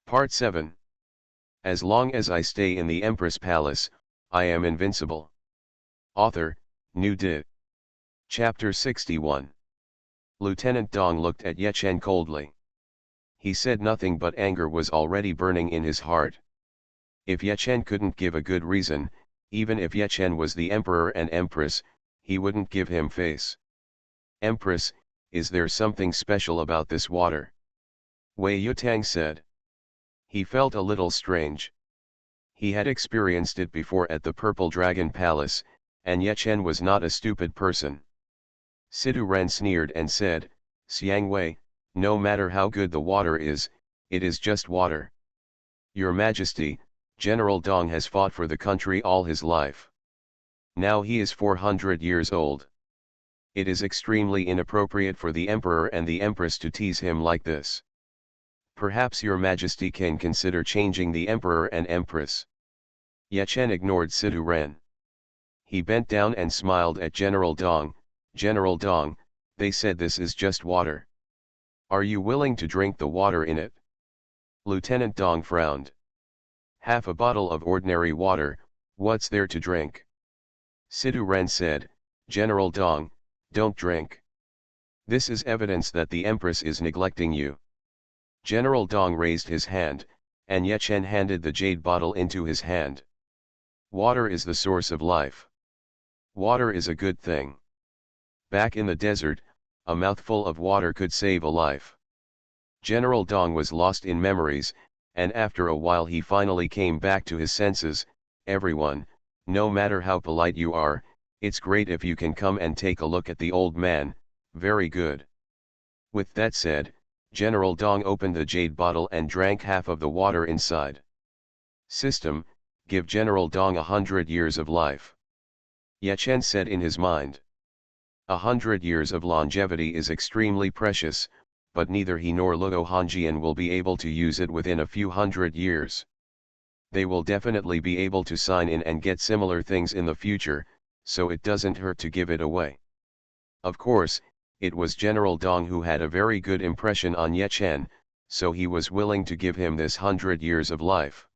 Part 7. As long as I stay in the Empress Palace, I am invincible. Author, New Di. Chapter 61. Lieutenant Dong looked at Ye Chen coldly. He said nothing, but anger was already burning in his heart. If Ye Chen couldn't give a good reason, even if Ye Chen was the emperor and empress, he wouldn't give him face. Empress, is there something special about this water? Wei Yutang said. He felt a little strange. He had experienced it before at the Purple Dragon Palace, and Ye Chen was not a stupid person. Sidu Ren sneered and said, Xiang Wei, no matter how good the water is, it is just water. Your Majesty, General Dong has fought for the country all his life. Now he is 400 years old. It is extremely inappropriate for the Emperor and the Empress to tease him like this. Perhaps your Majesty can consider changing the Emperor and Empress. Ye Chen ignored Sidu Ren. He bent down and smiled at General Dong. General Dong, they said this is just water. Are you willing to drink the water in it? Lieutenant Dong frowned. Half a bottle of ordinary water, what's there to drink? Sidu Ren said, General Dong, don't drink. This is evidence that the Empress is neglecting you. General Dong raised his hand, and Ye Chen handed the jade bottle into his hand. Water is the source of life. Water is a good thing. Back in the desert, a mouthful of water could save a life. General Dong was lost in memories, and after a while he finally came back to his senses. Everyone, no matter how polite you are, it's great if you can come and take a look at the old man. Very good. With that said, General Dong opened the jade bottle and drank half of the water inside. System, give General Dong 100 years of life. Ye Chen said in his mind. 100 years of longevity is extremely precious, but neither he nor Luo Hongjian will be able to use it within a few hundred years. They will definitely be able to sign in and get similar things in the future, so it doesn't hurt to give it away. Of course, it was General Dong who had a very good impression on Ye Chen, so he was willing to give him this 100 years of life.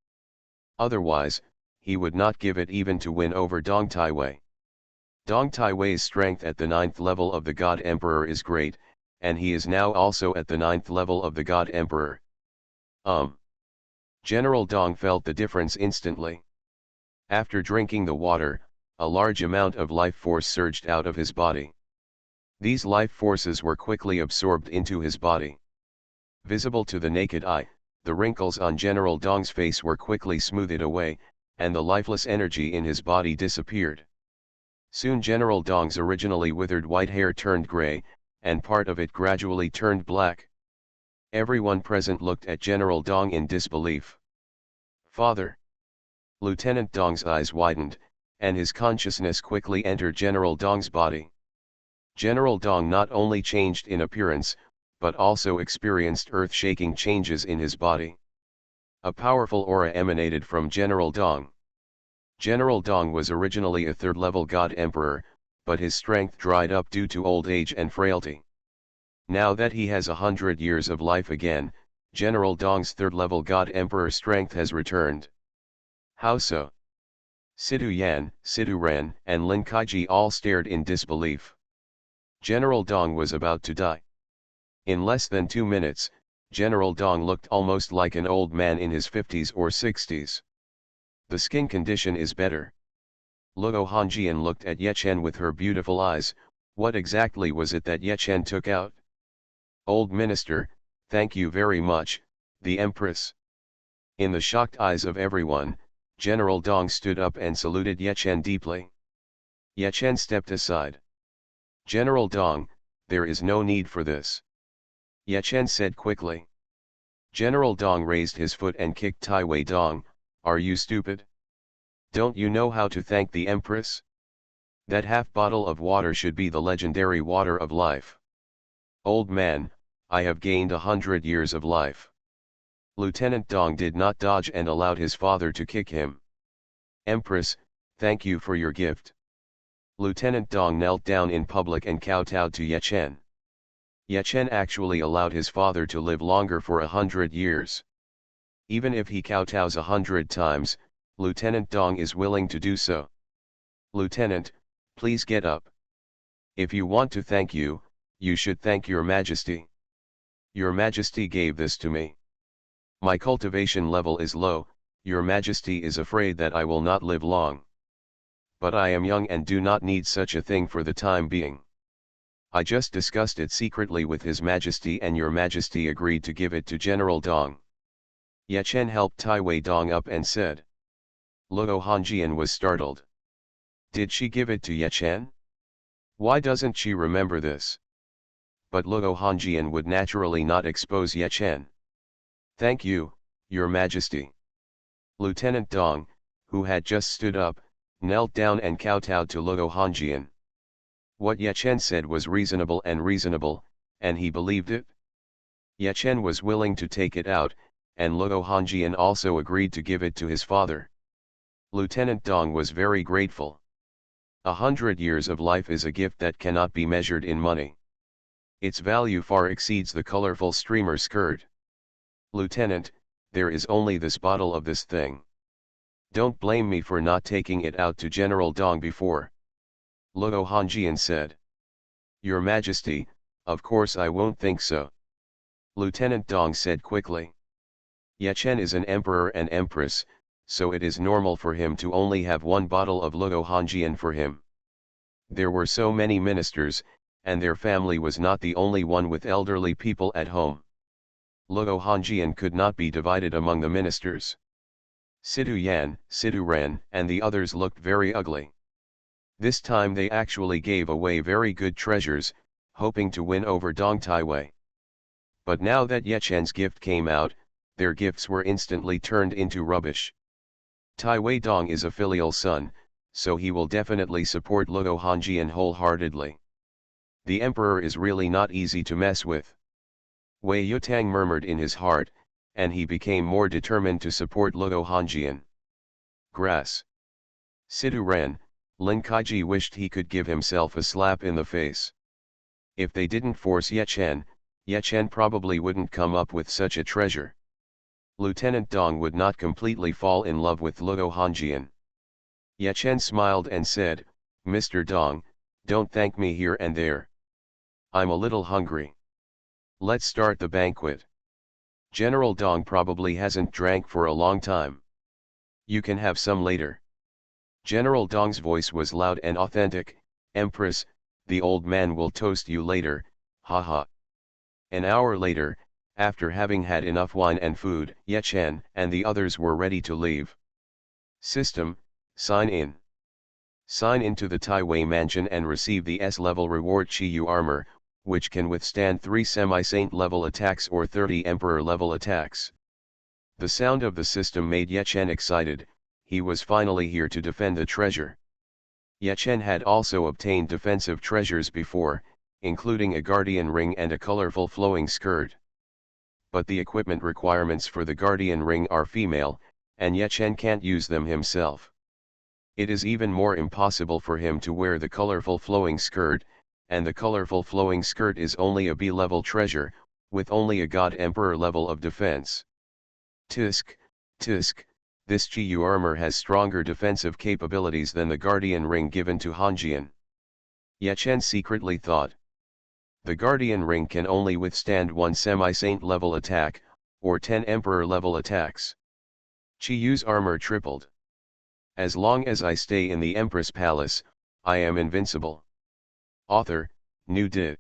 Otherwise, he would not give it even to win over Dong Taiwei. Dong Taiwei's strength at the 9th level of the God Emperor is great, and he is now also at the 9th level of the God Emperor. General Dong felt the difference instantly. After drinking the water, a large amount of life force surged out of his body. These life forces were quickly absorbed into his body. Visible to the naked eye, the wrinkles on General Dong's face were quickly smoothed away, and the lifeless energy in his body disappeared. Soon General Dong's originally withered white hair turned gray, and part of it gradually turned black. Everyone present looked at General Dong in disbelief. Father! Lieutenant Dong's eyes widened, and his consciousness quickly entered General Dong's body. General Dong not only changed in appearance, but also experienced earth-shaking changes in his body. A powerful aura emanated from General Dong. General Dong was originally a 3rd-level God Emperor, but his strength dried up due to old age and frailty. Now that he has 100 years of life again, General Dong's 3rd-level God Emperor strength has returned. How so? Sidu Yan, Sidu Ren, and Lin Kaiji all stared in disbelief. General Dong was about to die. In less than 2 minutes, General Dong looked almost like an old man in his 50s or 60s. The skin condition is better. Luo Hongjian looked at Ye Chen with her beautiful eyes. What exactly was it that Ye Chen took out? Old minister, thank you very much, the Empress. In the shocked eyes of everyone, General Dong stood up and saluted Ye Chen deeply. Ye Chen stepped aside. General Dong, there is no need for this. Ye Chen said quickly. General Dong raised his foot and kicked Taiwei Dong. Are you stupid? Don't you know how to thank the Empress? That half bottle of water should be the legendary water of life. Old man, I have gained 100 years of life. Lieutenant Dong did not dodge and allowed his father to kick him. Empress, thank you for your gift. Lieutenant Dong knelt down in public and kowtowed to Ye Chen. Ye Chen actually allowed his father to live longer for 100 years. Even if he kowtows 100 times, Lieutenant Dong is willing to do so. Lieutenant, please get up. If you want to thank you, you should thank your Majesty. Your Majesty gave this to me. My cultivation level is low, your Majesty is afraid that I will not live long. But I am young and do not need such a thing for the time being. I just discussed it secretly with His Majesty and your Majesty agreed to give it to General Dong. Ye Chen helped Tai Wei Dong up and said. Luo Hongjian was startled. Did she give it to Ye Chen? Why doesn't she remember this? But Luo Hongjian would naturally not expose Ye Chen. Thank you, your Majesty. Lieutenant Dong, who had just stood up, knelt down and kowtowed to Luo Hongjian. What Ye Chen said was reasonable, and he believed it. Ye Chen was willing to take it out, and Luo Hongjian also agreed to give it to his father. Lieutenant Dong was very grateful. 100 years of life is a gift that cannot be measured in money. Its value far exceeds the colorful streamer skirt. Lieutenant, there is only this bottle of this thing. Don't blame me for not taking it out to General Dong before. Luo Hongjian said. Your Majesty, of course I won't think so. Lieutenant Dong said quickly. Ye Chen is an emperor and empress, so it is normal for him to only have one bottle of Luo Hongjian for him. There were so many ministers, and their family was not the only one with elderly people at home. Luo Hongjian could not be divided among the ministers. Sidu Yan, Sidu Ren, and the others looked very ugly. This time they actually gave away very good treasures, hoping to win over Dong Taiwei. But now that Ye Chen's gift came out, their gifts were instantly turned into rubbish. Taiwei Dong is a filial son, so he will definitely support Luo Hongjian wholeheartedly. The emperor is really not easy to mess with. Wei Yutang murmured in his heart, and he became more determined to support Luo Hongjian. Grass. Sidu Ren, Lin Kaiji wished he could give himself a slap in the face. If they didn't force Ye Chen probably wouldn't come up with such a treasure. Lieutenant Dong would not completely fall in love with Luo Hongjian. Ye Chen smiled and said, Mr. Dong, don't thank me here and there. I'm a little hungry. Let's start the banquet. General Dong probably hasn't drank for a long time. You can have some later. General Dong's voice was loud and authentic. Empress, the old man will toast you later, haha. An hour later, after having had enough wine and food, Ye Chen and the others were ready to leave. System, sign in. Sign into the Taiwei mansion and receive the S-level reward Chi-Yu armor, which can withstand 3 semi-saint level attacks or 30 emperor level attacks. The sound of the system made Ye Chen excited. He was finally here to defend the treasure. Ye Chen had also obtained defensive treasures before, including a guardian ring and a colorful flowing skirt. But the equipment requirements for the guardian ring are female, and Ye Chen can't use them himself. It is even more impossible for him to wear the colorful flowing skirt, and the colorful flowing skirt is only a B-level treasure, with only a God Emperor level of defense. Tisk, this Chi-Yu armor has stronger defensive capabilities than the guardian ring given to Hongjian. Ye Chen secretly thought. The guardian ring can only withstand 1 semi-saint level attack, or 10 emperor level attacks. Chi-Yu's armor tripled. As long as I stay in the Empress Palace, I am invincible. Author, New Di.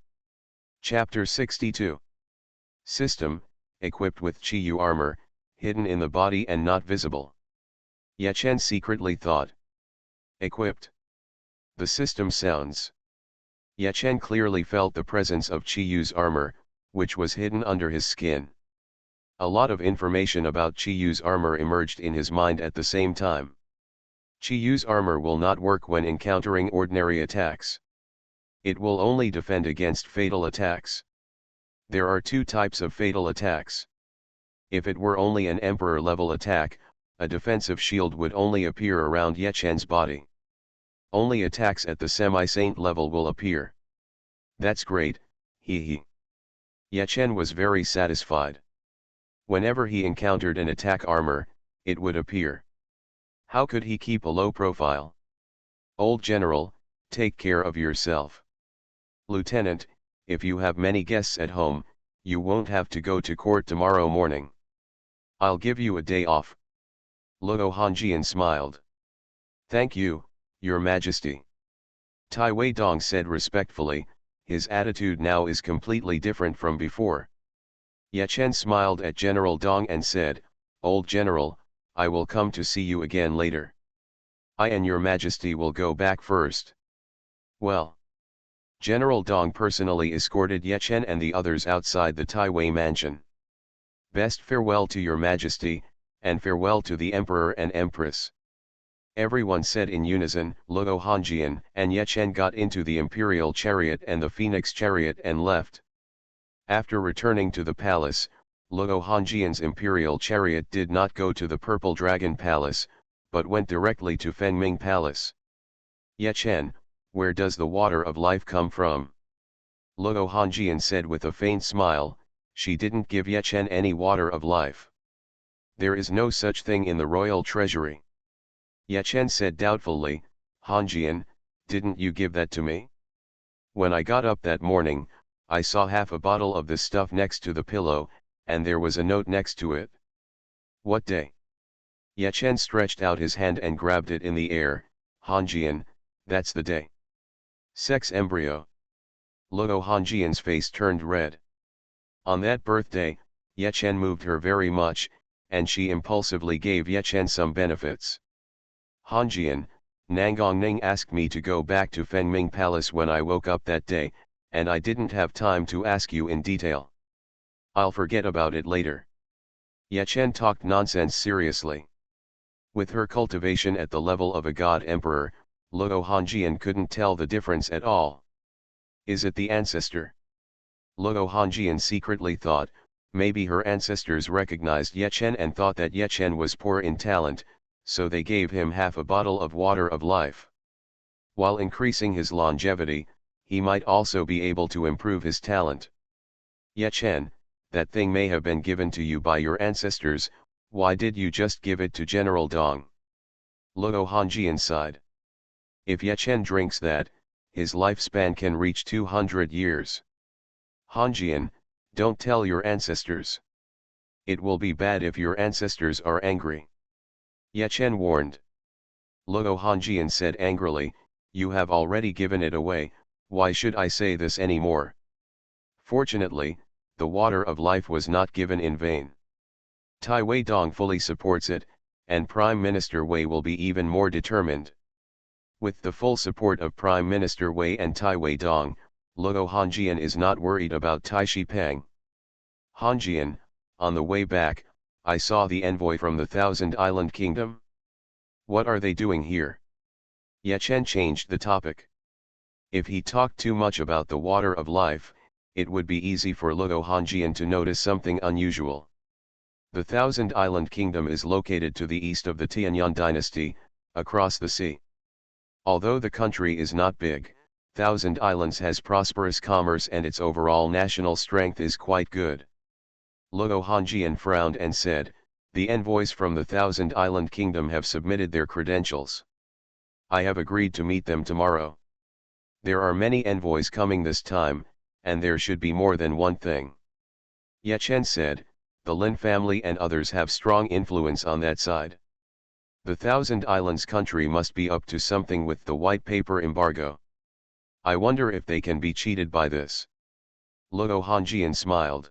Chapter 62. System, equipped with Chi-Yu armor, hidden in the body and not visible. Ye Chen secretly thought. Equipped. The system sounds. Ye Chen clearly felt the presence of Chi-Yu's armor, which was hidden under his skin. A lot of information about Chi-Yu's armor emerged in his mind at the same time. Chi-Yu's armor will not work when encountering ordinary attacks. It will only defend against fatal attacks. There are 2 types of fatal attacks. If it were only an emperor level attack, a defensive shield would only appear around Ye Chen's body. Only attacks at the semi-saint level will appear. That's great, hee hee. Ye Chen was very satisfied. Whenever he encountered an attack armor, it would appear. How could he keep a low profile? Old general, take care of yourself. Lieutenant, if you have many guests at home, you won't have to go to court tomorrow morning. I'll give you a day off. Luo Hongjian smiled. Thank you, Your Majesty. Tai Weidong said respectfully, his attitude now is completely different from before. Ye Chen smiled at General Dong and said, Old General, I will come to see you again later. I and Your Majesty will go back first. Well. General Dong personally escorted Ye Chen and the others outside the Tai Wei mansion. Best farewell to Your Majesty, and farewell to the Emperor and Empress. Everyone said in unison. Luo Hongjian and Ye Chen got into the Imperial chariot and the Phoenix chariot and left. After returning to the palace, Luo Hongjian's Imperial chariot did not go to the Purple Dragon Palace, but went directly to Fengming Palace. Ye Chen, where does the water of life come from? Luo Hongjian said with a faint smile, she didn't give Ye Chen any water of life. There is no such thing in the royal treasury. Ye Chen said doubtfully, Hongjian, didn't you give that to me? When I got up that morning, I saw half a bottle of this stuff next to the pillow, and there was a note next to it. What day? Ye Chen stretched out his hand and grabbed it in the air. Hongjian, that's the day. Sex embryo. Luo Hongjian's face turned red. On that birthday, Ye Chen moved her very much, and she impulsively gave Ye Chen some benefits. Hongjian, Nangongning asked me to go back to Fengming Palace when I woke up that day, and I didn't have time to ask you in detail. I'll forget about it later. Ye Chen talked nonsense seriously. With her cultivation at the level of a god emperor, Luo Hongjian couldn't tell the difference at all. Is it the ancestor? Luo Hongjian secretly thought, maybe her ancestors recognized Ye Chen and thought that Ye Chen was poor in talent, so they gave him half a bottle of water of life. While increasing his longevity, he might also be able to improve his talent. Ye Chen, that thing may have been given to you by your ancestors, why did you just give it to General Dong? Luo Hongjian sighed. If Ye Chen drinks that, his lifespan can reach 200 years. Hongjian, don't tell your ancestors. It will be bad if your ancestors are angry. Ye Chen warned. Luo Hongjian said angrily, you have already given it away, why should I say this anymore? Fortunately, the water of life was not given in vain. Tai Weidong fully supports it, and Prime Minister Wei will be even more determined. With the full support of Prime Minister Wei and Tai Weidong, Luo Hongjian is not worried about Tai Shipeng. Hongjian, on the way back, I saw the envoy from the Thousand Island Kingdom. What are they doing here? Ye Chen changed the topic. If he talked too much about the water of life, it would be easy for Luo Hongjian to notice something unusual. The Thousand Island Kingdom is located to the east of the Tianyang dynasty, across the sea. Although the country is not big, Thousand Islands has prosperous commerce and its overall national strength is quite good. Luo Hongjian frowned and said, the envoys from the Thousand Island Kingdom have submitted their credentials. I have agreed to meet them tomorrow. There are many envoys coming this time, and there should be more than one thing. Ye Chen said, the Lin family and others have strong influence on that side. The Thousand Islands country must be up to something with the white paper embargo. I wonder if they can be cheated by this. Luo Hongjian smiled.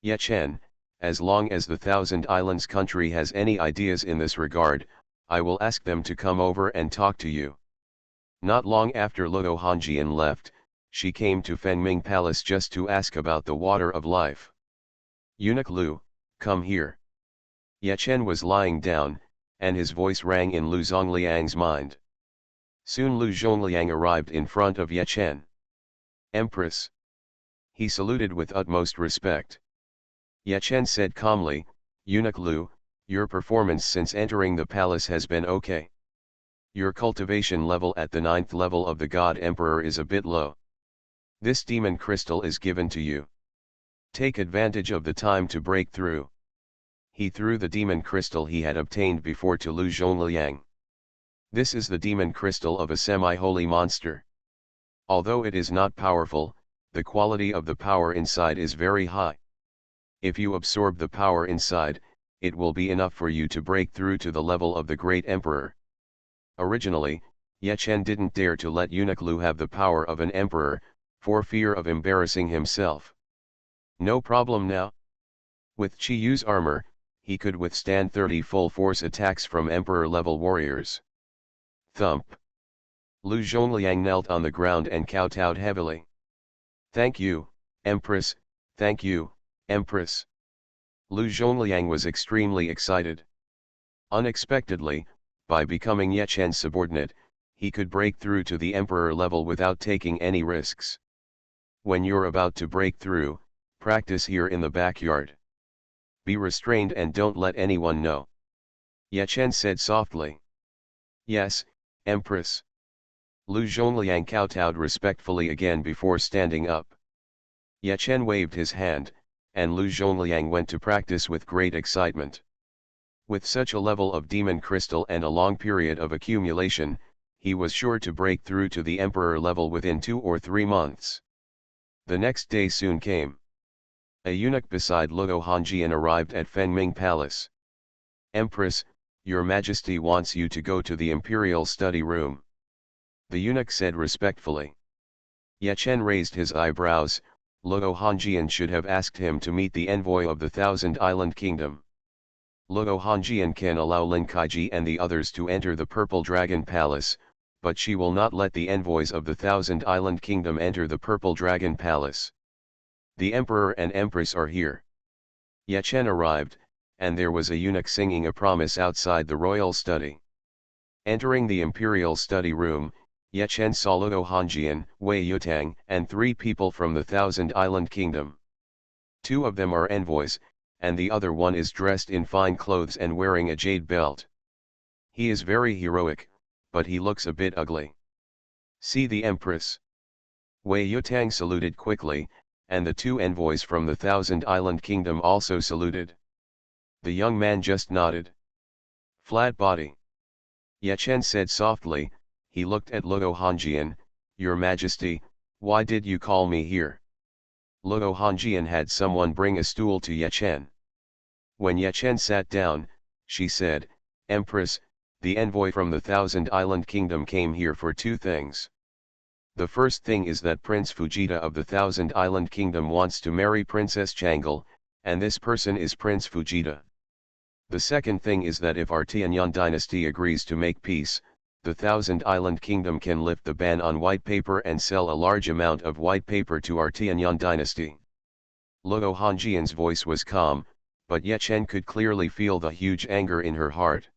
Ye Chen, as long as the Thousand Islands country has any ideas in this regard, I will ask them to come over and talk to you. Not long after Luo Hongjian left, she came to Fengming Palace just to ask about the water of life. Eunuch Lu, come here. Ye Chen was lying down, and his voice rang in Lu Zongliang's mind. Soon Lu Zhongliang arrived in front of Ye Chen. Empress. He saluted with utmost respect. Ye Chen said calmly, Eunuch Lu, your performance since entering the palace has been okay. Your cultivation level at the 9th level of the God Emperor is a bit low. This demon crystal is given to you. Take advantage of the time to break through. he threw the demon crystal he had obtained before to Lu Zhongliang. This is the demon crystal of a semi-holy monster. Although it is not powerful, the quality of the power inside is very high. If you absorb the power inside, it will be enough for you to break through to the level of the great emperor. Originally, Ye Chen didn't dare to let eunuch Lu have the power of an emperor, for fear of embarrassing himself. No problem now. With Qi Yu's armor, he could withstand 30 full-force attacks from emperor-level warriors. Thump. Lu Zhongliang knelt on the ground and kowtowed heavily. "Thank you, Empress, thank you, Empress." Lu Zhongliang was extremely excited. Unexpectedly, by becoming Ye Chen's subordinate, he could break through to the emperor level without taking any risks. When you're about to break through, practice here in the backyard. Be restrained and don't let anyone know. Ye Chen said softly. "Yes, Empress." Lu Zhongliang kowtowed respectfully again before standing up. Ye Chen waved his hand, and Lu Zhongliang went to practice with great excitement. With such a level of demon crystal and a long period of accumulation, he was sure to break through to the emperor level within 2 or 3 months. The next day soon came. A eunuch beside Luo Hongjian arrived at Fengming Palace. "Empress, your Majesty wants you to go to the imperial study room," the eunuch said respectfully. Ye Chen raised his eyebrows. Luo Hongjian should have asked him to meet the envoy of the Thousand Island Kingdom. Luo Hongjian can allow Lin Kaiji and the others to enter the Purple Dragon Palace, but she will not let the envoys of the Thousand Island Kingdom enter the Purple Dragon Palace. The Emperor and Empress are here. Ye Chen arrived, and there was a eunuch singing a promise outside the royal study. Entering the imperial study room, Ye Chen saw Luo Hongjian, Wei Yutang, and 3 people from the Thousand Island Kingdom. 2 of them are envoys, and the other one is dressed in fine clothes and wearing a jade belt. He is very heroic, but he looks a bit ugly. "See the Empress." Wei Yutang saluted quickly, and the 2 envoys from the Thousand Island Kingdom also saluted. The young man just nodded. "Flat body." Ye Chen said softly. He looked at Luo Hongjian. "Your Majesty, why did you call me here?" Luo Hongjian had someone bring a stool to Ye Chen. When Ye Chen sat down, she said, "Empress, the envoy from the Thousand Island Kingdom came here for 2 things. The first thing is that Prince Fujita of the Thousand Island Kingdom wants to marry Princess Changle, and this person is Prince Fujita. The second thing is that if our Tianyang dynasty agrees to make peace, the Thousand Island Kingdom can lift the ban on white paper and sell a large amount of white paper to our Tianyang dynasty." Luo Hongjian's voice was calm, but Ye Chen could clearly feel the huge anger in her heart.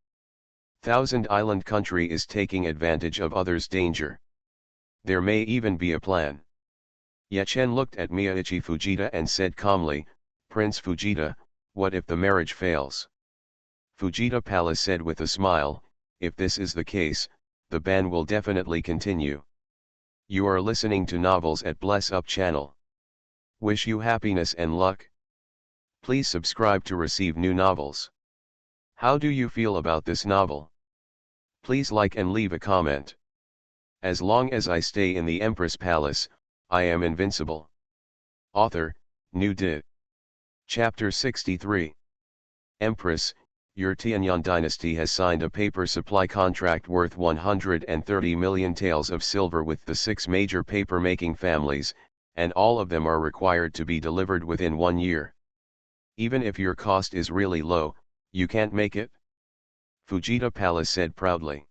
Thousand Island country is taking advantage of others' danger. There may even be a plan. Ye Chen looked at Miyaichi Fujita and said calmly, "Prince Fujita, what if the marriage fails?" Fujita Palace said with a smile, "If this is the case, the ban will definitely continue." You are listening to novels at Bless Up channel. Wish you happiness and luck. Please subscribe to receive new novels. How do you feel about this novel? Please like and leave a comment. As long as I stay in the Empress Palace, I am invincible. Author, New Dit. Chapter 63. Empress, your Tianyang dynasty has signed a paper supply contract worth 130 million taels of silver with the 6 major paper-making families, and all of them are required to be delivered within 1 year. Even if your cost is really low, you can't make it? Fujita Palace said proudly.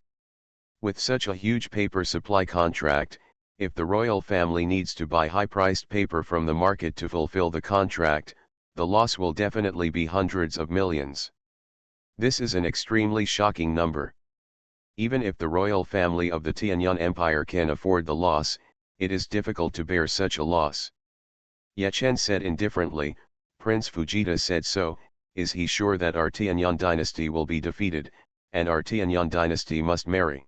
With such a huge paper supply contract, if the royal family needs to buy high-priced paper from the market to fulfill the contract, the loss will definitely be hundreds of millions. This is an extremely shocking number. Even if the royal family of the Tianyang Empire can afford the loss, it is difficult to bear such a loss. Ye Chen said indifferently. Prince Fujita said so. Is he sure that our Tianyang dynasty will be defeated, and our Tianyang dynasty must marry?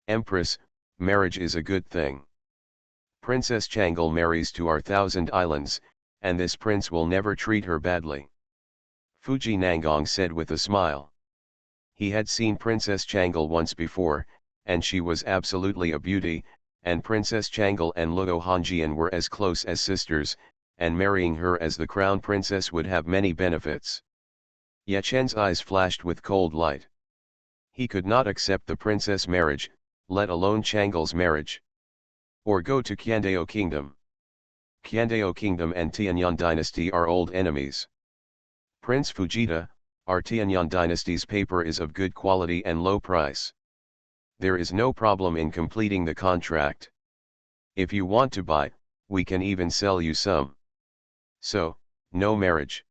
Empress, marriage is a good thing. Princess Changle marries to our Thousand Islands, and this prince will never treat her badly. Fuji Nanggong said with a smile. He had seen Princess Changle once before, and she was absolutely a beauty, and Princess Changle and Luo Hongjian were as close as sisters, and marrying her as the crown princess would have many benefits. Ye Chen's eyes flashed with cold light. He could not accept the princess marriage, let alone Changle's marriage. Or go to Qiandao Kingdom. Qiandao Kingdom and Tianyang Dynasty are old enemies. Prince Fujita, our Tianyang Dynasty's paper is of good quality and low price. There is no problem in completing the contract. If you want to buy, we can even sell you some. So, no marriage.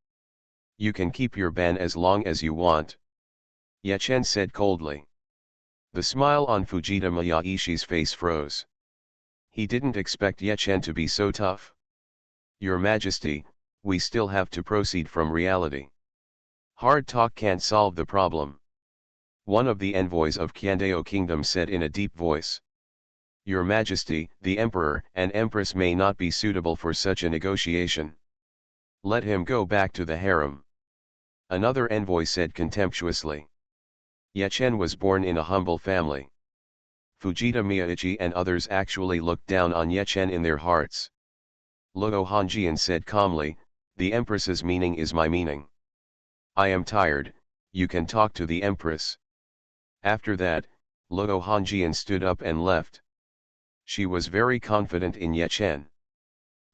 You can keep your ban as long as you want. Ye Chen said coldly. The smile on Fujita Mayaishi's face froze. He didn't expect Ye Chen to be so tough. Your Majesty, we still have to proceed from reality. Hard talk can't solve the problem. One of the envoys of Qiandao Kingdom said in a deep voice. Your Majesty, the Emperor and Empress may not be suitable for such a negotiation. Let him go back to the harem. Another envoy said contemptuously. Ye Chen was born in a humble family. Fujita Miyaichi and others actually looked down on Ye Chen in their hearts. Luo Hongjian said calmly, the Empress's meaning is my meaning. I am tired, you can talk to the Empress. After that, Luo Hongjian stood up and left. She was very confident in Ye Chen.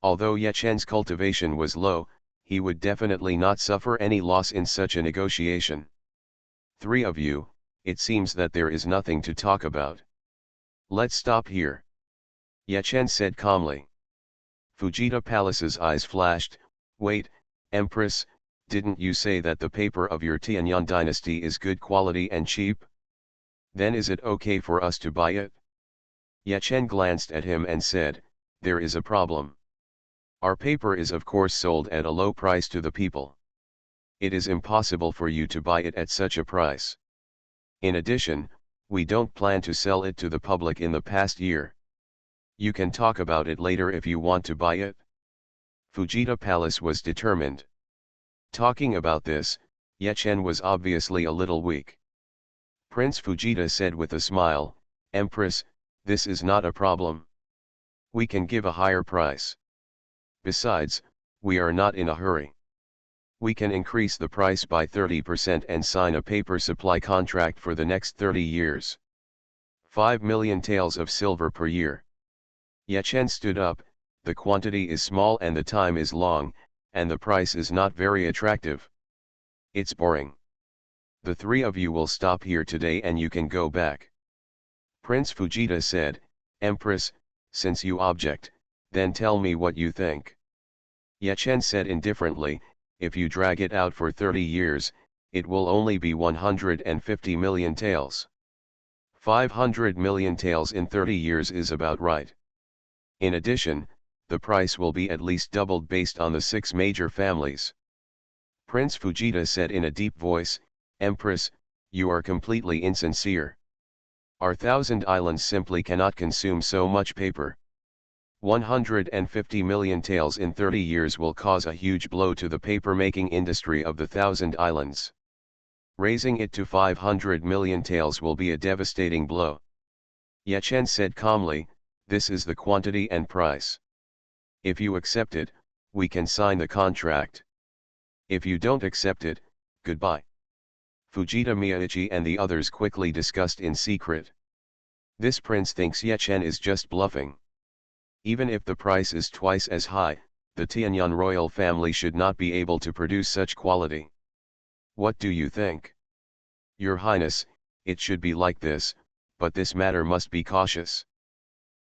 Although Ye Chen's cultivation was low, he would definitely not suffer any loss in such a negotiation. Three of you, it seems that there is nothing to talk about. Let's stop here. Ye Chen said calmly. Fujita Palace's eyes flashed, wait, Empress, didn't you say that the paper of your Tianyang dynasty is good quality and cheap? Then is it okay for us to buy it? Ye Chen glanced at him and said, there is a problem. Our paper is of course sold at a low price to the people. It is impossible for you to buy it at such a price. In addition, we don't plan to sell it to the public in the past year. You can talk about it later if you want to buy it. Fujita Palace was determined. Talking about this, Ye Chen was obviously a little weak. Prince Fujita said with a smile, Empress, this is not a problem. We can give a higher price. Besides, we are not in a hurry. We can increase the price by 30% and sign a paper supply contract for the next 30 years. 5 million taels of silver per year. Ye Chen stood up, the quantity is small and the time is long, and the price is not very attractive. It's boring. The three of you will stop here today and you can go back. Prince Fujita said, Empress, since you object, then tell me what you think. Ye Chen said indifferently, if you drag it out for 30 years, it will only be 150 million taels. 500 million taels in 30 years is about right. In addition, the price will be at least doubled based on the 6 major families. Prince Fujita said in a deep voice, Empress, you are completely insincere. Our 1,000 islands simply cannot consume so much paper. 150 million taels in 30 years will cause a huge blow to the paper-making industry of the 1,000 islands. Raising it to 500 million taels will be a devastating blow. Ye Chen said calmly, this is the quantity and price. If you accept it, we can sign the contract. If you don't accept it, goodbye. Fujita Miyaichi and the others quickly discussed in secret. This prince thinks Ye Chen is just bluffing. Even if the price is twice as high, the Tianyang royal family should not be able to produce such quality. What do you think? Your Highness, it should be like this, but this matter must be cautious.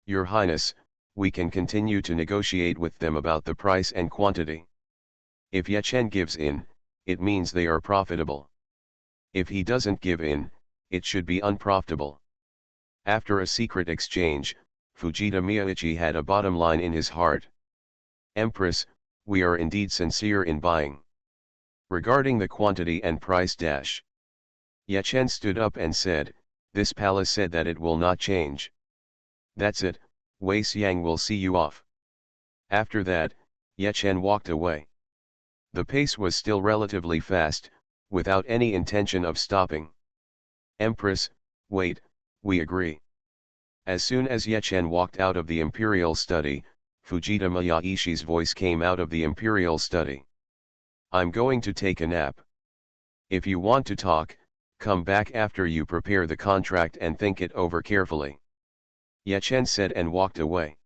Your Highness, we can continue to negotiate with them about the price and quantity. If Ye Chen gives in, it means they are profitable. If he doesn't give in, it should be unprofitable. After a secret exchange, Fujita Miyaichi had a bottom line in his heart. Empress, we are indeed sincere in buying. Regarding the quantity and price dash. Ye Chen stood up and said, this palace said that it will not change. That's it, Wei Xiang will see you off. After that, Ye Chen walked away. The pace was still relatively fast, without any intention of stopping. Empress, wait, we agree. As soon as Ye Chen walked out of the imperial study, Fujita Mayaishi's voice came out of the imperial study. I'm going to take a nap. If you want to talk, come back after you prepare the contract and think it over carefully. Ye Chen said and walked away.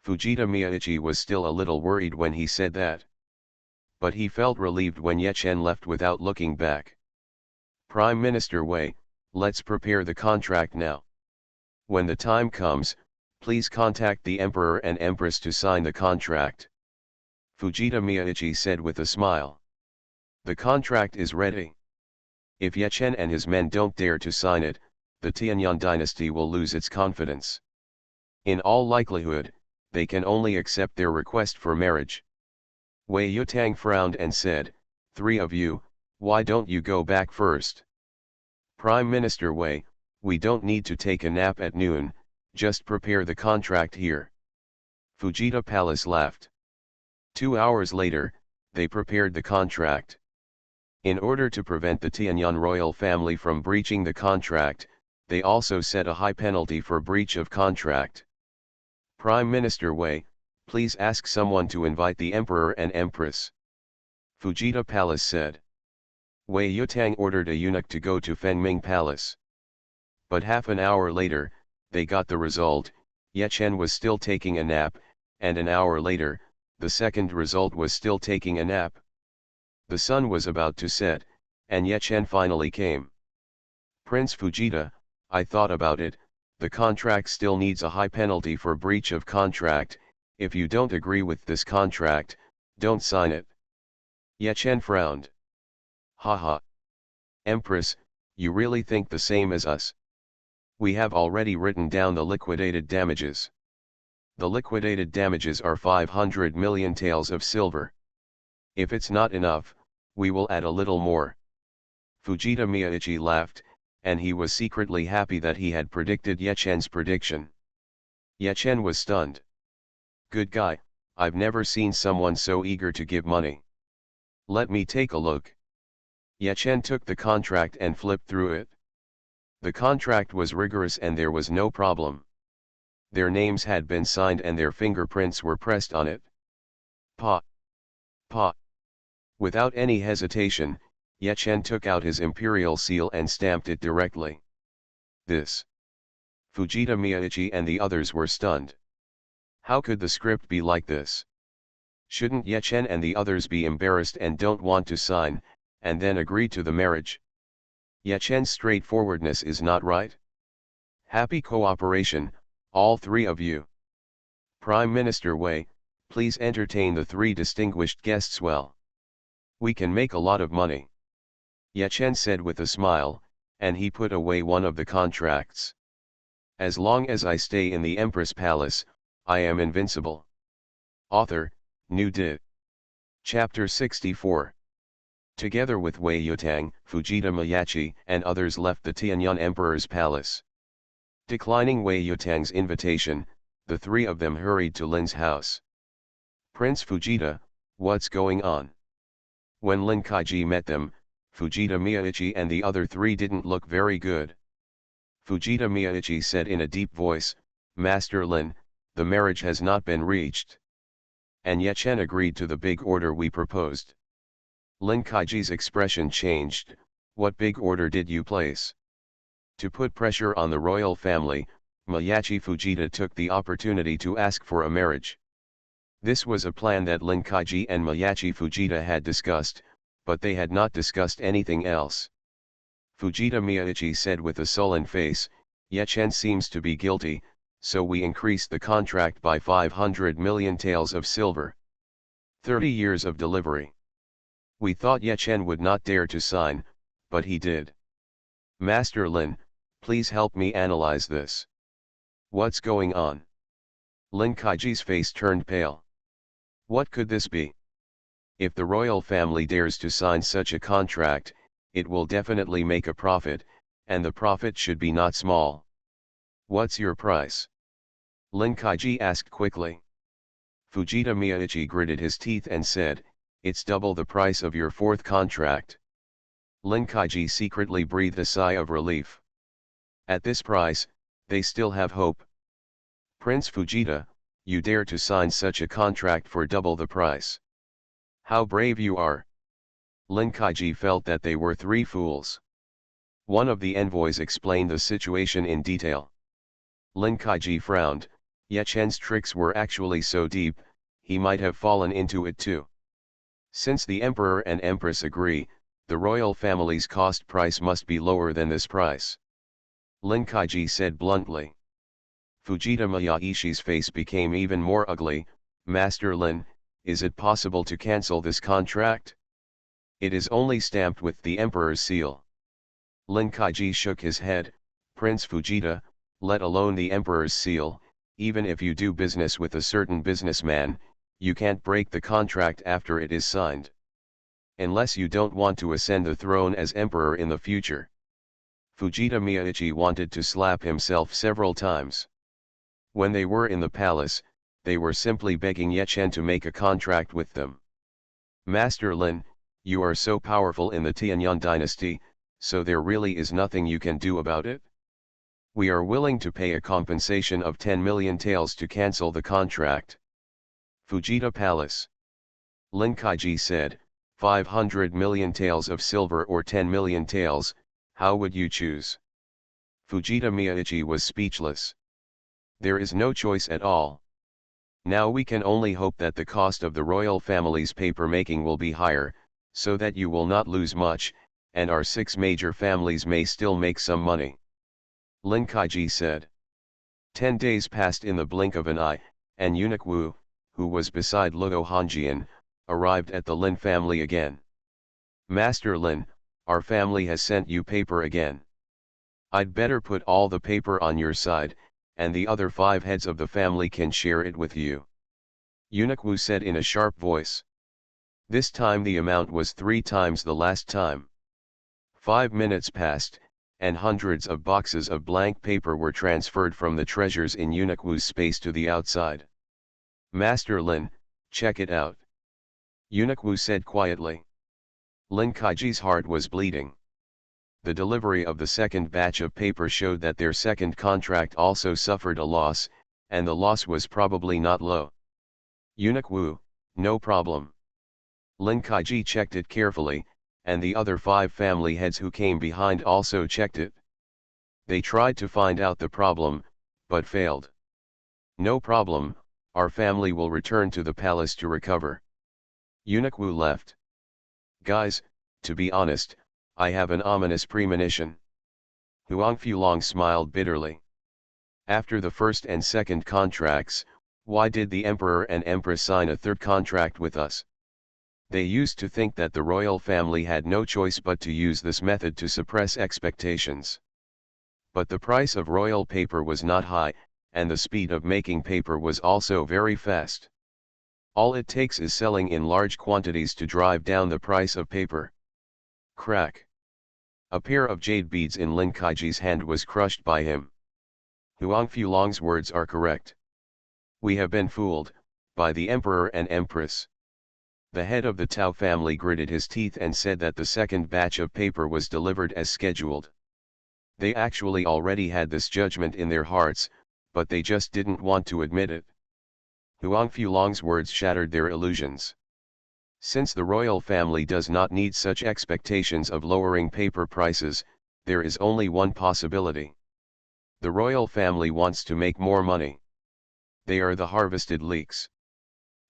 Fujita Miyaichi was still a little worried when he said that. But he felt relieved when Ye Chen left without looking back. Prime Minister Wei, let's prepare the contract now. When the time comes, please contact the Emperor and Empress to sign the contract. Fujita Miyaichi said with a smile. The contract is ready. If Ye Chen and his men don't dare to sign it, the Tianyang dynasty will lose its confidence. In all likelihood, they can only accept their request for marriage. Wei Yutang frowned and said, "Three of you, why don't you go back first?" Prime Minister Wei, we don't need to take a nap at noon, just prepare the contract here. Fujita Palace laughed. 2 hours later, they prepared the contract. In order to prevent the Tianyang royal family from breaching the contract, they also set a high penalty for breach of contract. Prime Minister Wei, please ask someone to invite the Emperor and Empress. Fujita Palace said. Wei Yutang ordered a eunuch to go to Fengming Palace. But half an hour later, they got the result. Ye Chen was still taking a nap, and an hour later, the second result was still taking a nap. The sun was about to set, and Ye Chen finally came. Prince Fujita, I thought about it, the contract still needs a high penalty for breach of contract. If you don't agree with this contract, don't sign it. Ye Chen frowned. Haha. Empress, you really think the same as us? We have already written down the liquidated damages. The liquidated damages are 500 million taels of silver. If it's not enough, we will add a little more. Fujita Miyaichi laughed, and he was secretly happy that he had predicted Ye Chen's prediction. Ye Chen was stunned. Good guy, I've never seen someone so eager to give money. Let me take a look. Ye Chen took the contract and flipped through it. The contract was rigorous and there was no problem. Their names had been signed and their fingerprints were pressed on it. Pa. Pa. Without any hesitation, Ye Chen took out his imperial seal and stamped it directly. This. Fujita Miyaichi and the others were stunned. How could the script be like this? Shouldn't Ye Chen and the others be embarrassed and don't want to sign, and then agree to the marriage? Ye Chen's straightforwardness is not right. Happy cooperation, all three of you. Prime Minister Wei, please entertain the three distinguished guests well. We can make a lot of money. Ye Chen said with a smile, and he put away one of the contracts. As long as I stay in the Empress Palace, I am invincible. Author, New Di. Chapter 64. Together with Wei Yutang, Fujita Miyaichi and others left the Tianyang Emperor's palace. Declining Wei Yutang's invitation, the three of them hurried to Lin's house. Prince Fujita, what's going on? When Lin Kaiji met them, Fujita Miyaichi and the other three didn't look very good. Fujita Miyaichi said in a deep voice, Master Lin, the marriage has not been reached. And Ye Chen agreed to the big order we proposed. Lin Kaiji's expression changed. What big order did you place? To put pressure on the royal family, Miyaichi Fujita took the opportunity to ask for a marriage. This was a plan that Lin Kaiji and Miyaichi Fujita had discussed, but they had not discussed anything else. Fujita Miyaichi said with a sullen face, Ye Chen seems to be guilty, so we increased the contract by 500 million taels of silver. 30 years of delivery. We thought Ye Chen would not dare to sign, but he did. Master Lin, please help me analyze this. What's going on? Lin Kaiji's face turned pale. What could this be? If the royal family dares to sign such a contract, it will definitely make a profit, and the profit should be not small. What's your price? Lin Kaiji asked quickly. Fujita Miyaichi gritted his teeth and said, It's double the price of your fourth contract. Lin Kaiji secretly breathed a sigh of relief. At this price, they still have hope. Prince Fujita, you dare to sign such a contract for double the price. How brave you are. Lin Kaiji felt that they were three fools. One of the envoys explained the situation in detail. Lin Kaiji frowned. Ye Chen's tricks were actually so deep, he might have fallen into it too. Since the Emperor and Empress agree, the royal family's cost price must be lower than this price. Lin Kaiji said bluntly. Fujita Mayaishi's face became even more ugly. Master Lin, is it possible to cancel this contract? It is only stamped with the Emperor's seal. Lin Kaiji shook his head. Prince Fujita, let alone the Emperor's seal, even if you do business with a certain businessman, you can't break the contract after it is signed. Unless you don't want to ascend the throne as emperor in the future. Fujita Miyaichi wanted to slap himself several times. When they were in the palace, they were simply begging Ye Chen to make a contract with them. Master Lin, you are so powerful in the Tianyang dynasty, so there really is nothing you can do about it? We are willing to pay a compensation of 10 million taels to cancel the contract. Fujita Palace. Lin Kaiji said, 500 million taels of silver or 10 million taels, how would you choose? Fujita Miyaichi was speechless. There is no choice at all. Now we can only hope that the cost of the royal family's paper making will be higher, so that you will not lose much, and our 6 major families may still make some money. Lin Kaiji said. 10 days passed in the blink of an eye, and Eunuch Wu, who was beside Luo Hanjian, arrived at the Lin family again. Master Lin, our family has sent you paper again. I'd better put all the paper on your side, and the other 5 heads of the family can share it with you. Eunuch Wu said in a sharp voice. This time the amount was 3 times the last time. 5 minutes passed, and hundreds of boxes of blank paper were transferred from the treasures in Eunuch Wu's space to the outside. Master Lin, check it out. Eunuch Wu said quietly. Lin Kaiji's heart was bleeding. The delivery of the second batch of paper showed that their second contract also suffered a loss, and the loss was probably not low. Eunuch Wu, no problem. Lin Kaiji checked it carefully, and the other 5 family heads who came behind also checked it. They tried to find out the problem, but failed. No problem, our family will return to the palace to recover. Eunuch Wu left. Guys, to be honest, I have an ominous premonition. Huang Fulong smiled bitterly. After the first and second contracts, why did the Emperor and Empress sign a third contract with us? They used to think that the royal family had no choice but to use this method to suppress expectations. But the price of royal paper was not high, and the speed of making paper was also very fast. All it takes is selling in large quantities to drive down the price of paper. Crack. A pair of jade beads in Lin Kaiji's hand was crushed by him. Huang Fulong's words are correct. We have been fooled, by the Emperor and Empress. The head of the Tao family gritted his teeth and said that the second batch of paper was delivered as scheduled. They actually already had this judgment in their hearts, but they just didn't want to admit it. Huang Fulong's words shattered their illusions. Since the royal family does not need such expectations of lowering paper prices, there is only one possibility. The royal family wants to make more money. They are the harvested leeks.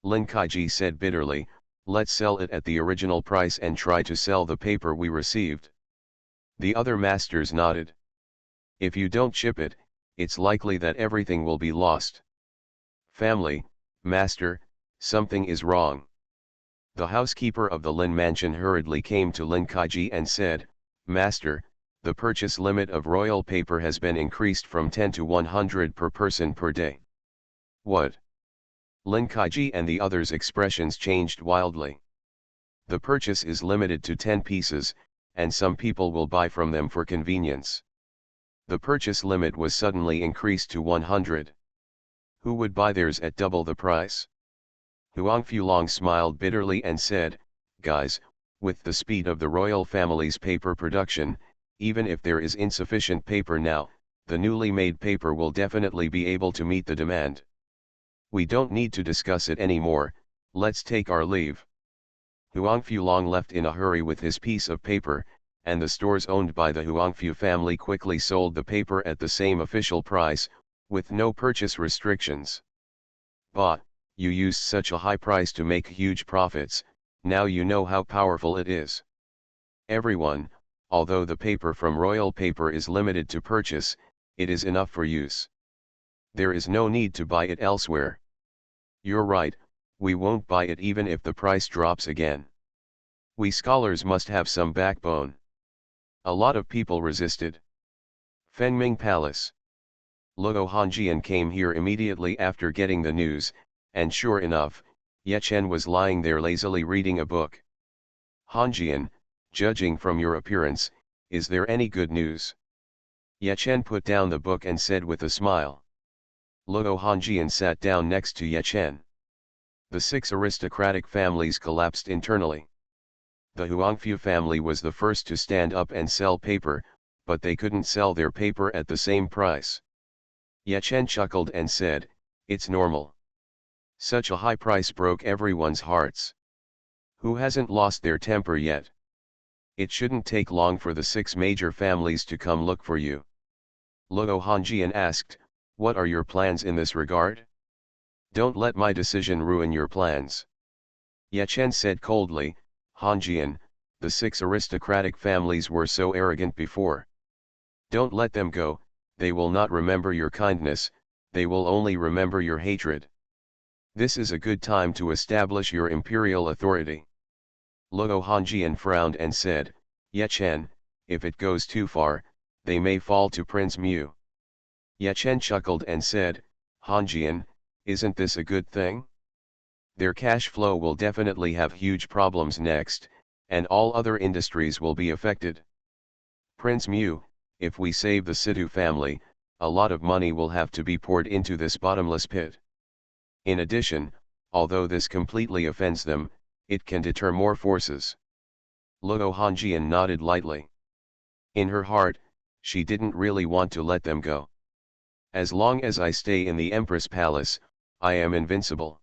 Lin Kaiji said bitterly, let's sell it at the original price and try to sell the paper we received. The other masters nodded. If you don't ship it, it's likely that everything will be lost. Family, master, something is wrong. The housekeeper of the Lin mansion hurriedly came to Lin Kaiji and said, Master, the purchase limit of royal paper has been increased from 10 to 100 per person per day. What? Lin Kaiji and the others' expressions changed wildly. The purchase is limited to 10 pieces, and some people will buy from them for convenience. The purchase limit was suddenly increased to 100. Who would buy theirs at double the price? Huang Fulong smiled bitterly and said, guys, with the speed of the royal family's paper production, even if there is insufficient paper now, the newly made paper will definitely be able to meet the demand. We don't need to discuss it anymore, let's take our leave. Huangfu left in a hurry with his piece of paper, and the stores owned by the Huangfu family quickly sold the paper at the same official price, with no purchase restrictions. But, you used such a high price to make huge profits, now you know how powerful it is. Everyone, although the paper from royal paper is limited to purchase, it is enough for use. There is no need to buy it elsewhere. You're right, we won't buy it even if the price drops again. We scholars must have some backbone. A lot of people resisted. Fengming Palace. Luo Hongjian came here immediately after getting the news, and sure enough, Ye Chen was lying there lazily reading a book. Hongjian, judging from your appearance, is there any good news? Ye Chen put down the book and said with a smile. Luo Hongjian sat down next to Ye Chen. The 6 aristocratic families collapsed internally. The Huangfu family was the first to stand up and sell paper, but they couldn't sell their paper at the same price. Ye Chen chuckled and said, "It's normal." Such a high price broke everyone's hearts. Who hasn't lost their temper yet? It shouldn't take long for the 6 major families to come look for you. Luo Hongjian asked, "What are your plans in this regard? Don't let my decision ruin your plans." Ye Chen said coldly, "Hongjian, the 6 aristocratic families were so arrogant before. Don't let them go, they will not remember your kindness, they will only remember your hatred. This is a good time to establish your imperial authority." Luo Hongjian frowned and said, "Ye Chen, if it goes too far, they may fall to Prince Mu." Ye Chen chuckled and said, "Hongjian, isn't this a good thing? Their cash flow will definitely have huge problems next, and all other industries will be affected. Prince Mu, if we save the Situ family, a lot of money will have to be poured into this bottomless pit. In addition, although this completely offends them, it can deter more forces." Luo Hongjian nodded lightly. In her heart, she didn't really want to let them go. As long as I stay in the Empress Palace, I am invincible.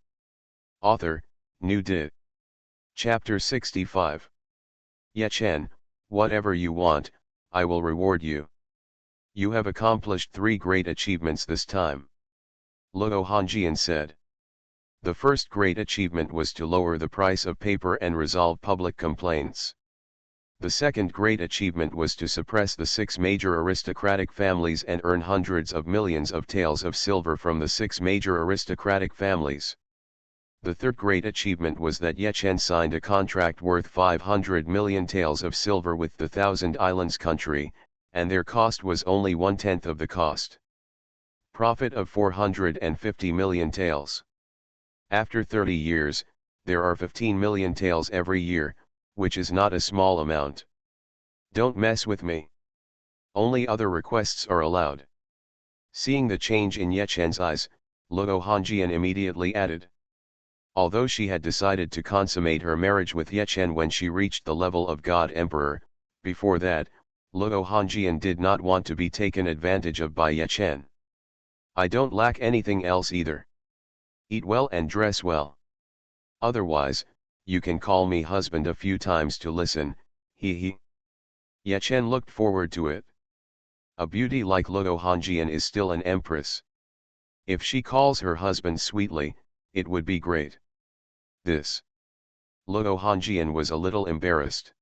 Author, New Dit. Chapter 65. Ye Chen, whatever you want, I will reward you. You have accomplished 3 great achievements this time. Luo Hongjian said. The first great achievement was to lower the price of paper and resolve public complaints. The second great achievement was to suppress the 6 major aristocratic families and earn hundreds of millions of taels of silver from the 6 major aristocratic families. The third great achievement was that Ye Chen signed a contract worth 500 million taels of silver with the Thousand Islands country, and their cost was only 1/10 of the cost. Profit of 450 million taels. After 30 years, there are 15 million taels every year, which is not a small amount. Don't mess with me. Only other requests are allowed. Seeing the change in Ye Chen's eyes, Luo Hongjian immediately added. Although she had decided to consummate her marriage with Ye Chen when she reached the level of God Emperor, before that, Luo Hongjian did not want to be taken advantage of by Ye Chen. I don't lack anything else either. Eat well and dress well. Otherwise, you can call me husband a few times to listen, he. Ye Chen looked forward to it. A beauty like Luo Hongjian is still an empress. If she calls her husband sweetly, it would be great. This. Luo Hongjian was a little embarrassed.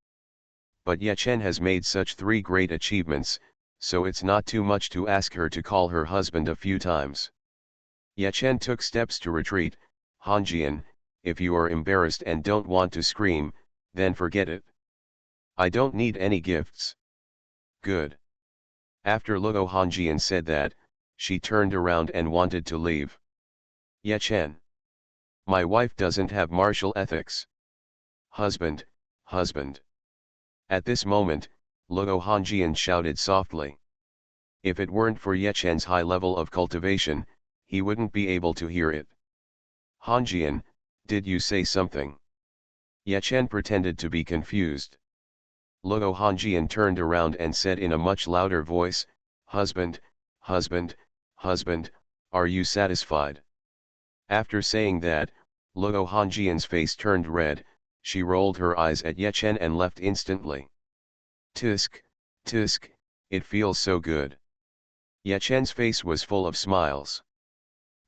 But Ye Chen has made such 3 great achievements, so it's not too much to ask her to call her husband a few times. Ye Chen took steps to retreat. Hongjian, if you are embarrassed and don't want to scream, then forget it. I don't need any gifts. Good. After Luo Hongjian said that, she turned around and wanted to leave. Ye Chen. My wife doesn't have martial ethics. Husband, husband. At this moment, Luo Hongjian shouted softly. If it weren't for Ye Chen's high level of cultivation, he wouldn't be able to hear it. Hongjian, did you say something? Ye Chen pretended to be confused. Luo Hongjian turned around and said in a much louder voice, "Husband, husband, husband, are you satisfied?" After saying that, Luo Hongjian's face turned red, she rolled her eyes at Ye Chen and left instantly. Tisk, tisk, it feels so good. Ye Chen's face was full of smiles.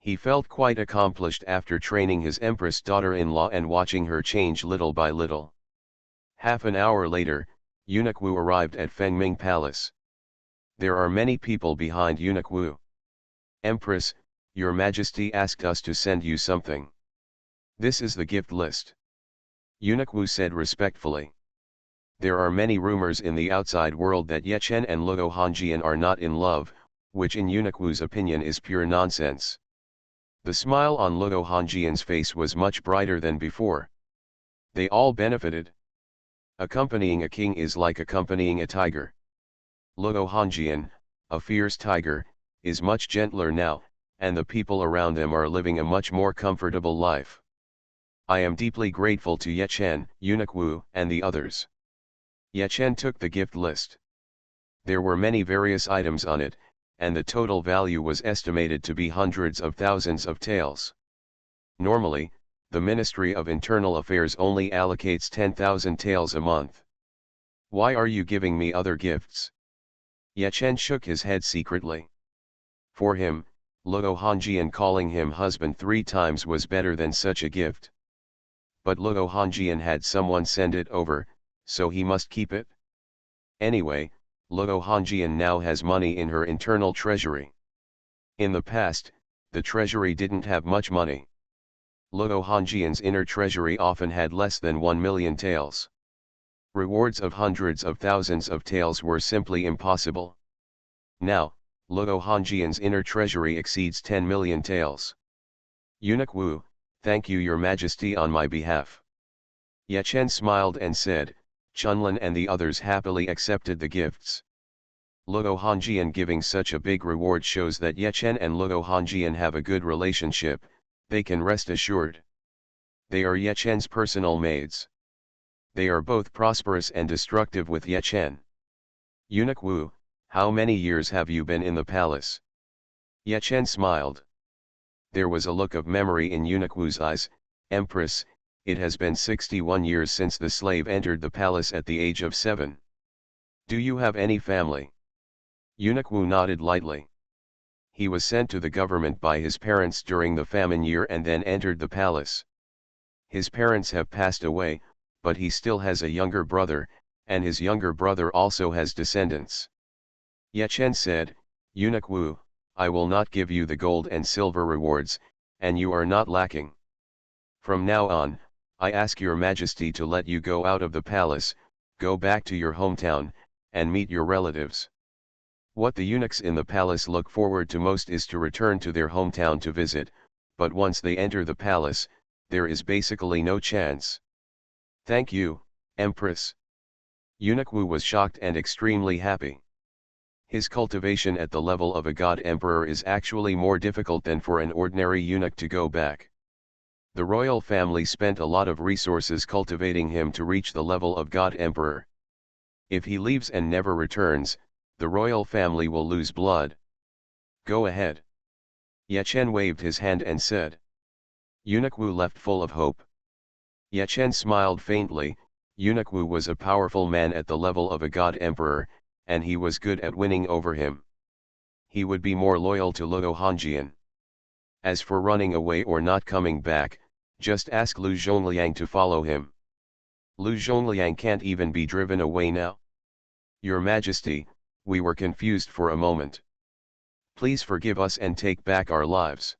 He felt quite accomplished after training his Empress daughter-in-law and watching her change little by little. Half an hour later, Eunuch Wu arrived at Fengming Palace. There are many people behind Eunuch Wu. "Empress, your Majesty asked us to send you something. This is the gift list." Eunuch Wu said respectfully. There are many rumors in the outside world that Ye Chen and Luo Hongjian are not in love, which in Eunuch Wu's opinion is pure nonsense. The smile on Luo Hongjian's face was much brighter than before. They all benefited. Accompanying a king is like accompanying a tiger. Luo Hongjian, a fierce tiger, is much gentler now, and the people around them are living a much more comfortable life. I am deeply grateful to Ye Chen, Eunuch Wu, and the others. Ye Chen took the gift list. There were many various items on it, and the total value was estimated to be hundreds of thousands of taels. Normally, the Ministry of Internal Affairs only allocates 10,000 taels a month. Why are you giving me other gifts? Ye Chen shook his head secretly. For him, Luo Hongjian calling him husband 3 times was better than such a gift. But Luo Hongjian had someone send it over, so he must keep it. Anyway, Luo Hongjian now has money in her internal treasury. In the past, the treasury didn't have much money. Luo Hongjian's inner treasury often had less than 1 million taels. Rewards of hundreds of thousands of taels were simply impossible. Now, Luo Hongjian's inner treasury exceeds 10 million taels. Eunuch Wu, thank you your majesty on my behalf. Ye Chen smiled and said, Chunlin and the others happily accepted the gifts. Luo Hongjian giving such a big reward shows that Ye Chen and Luo Hongjian have a good relationship, they can rest assured. They are Ye Chen's personal maids. They are both prosperous and destructive with Ye Chen. Eunuch Wu, how many years have you been in the palace? Ye Chen smiled. There was a look of memory in Eunuch Wu's eyes. Empress, it has been 61 years since the slave entered the palace at the age of 7. Do you have any family? Eunuch Wu nodded lightly. He was sent to the government by his parents during the famine year and then entered the palace. His parents have passed away, but he still has a younger brother, and his younger brother also has descendants. Ye Chen said, Eunuch Wu, I will not give you the gold and silver rewards, and you are not lacking. From now on, I ask your majesty to let you go out of the palace, go back to your hometown, and meet your relatives. What the eunuchs in the palace look forward to most is to return to their hometown to visit, but once they enter the palace, there is basically no chance. Thank you, Empress. Eunuch Wu was shocked and extremely happy. His cultivation at the level of a god emperor is actually more difficult than for an ordinary eunuch to go back. The royal family spent a lot of resources cultivating him to reach the level of god emperor. If he leaves and never returns, the royal family will lose blood. Go ahead. Ye Chen waved his hand and said. Eunuch Wu left full of hope. Ye Chen smiled faintly. Eunuch Wu was a powerful man at the level of a god emperor, and he was good at winning over him. He would be more loyal to Luo Hongjian. As for running away or not coming back, just ask Lu Zhongliang to follow him. Lu Zhongliang can't even be driven away now. Your Majesty, we were confused for a moment. Please forgive us and take back our lives.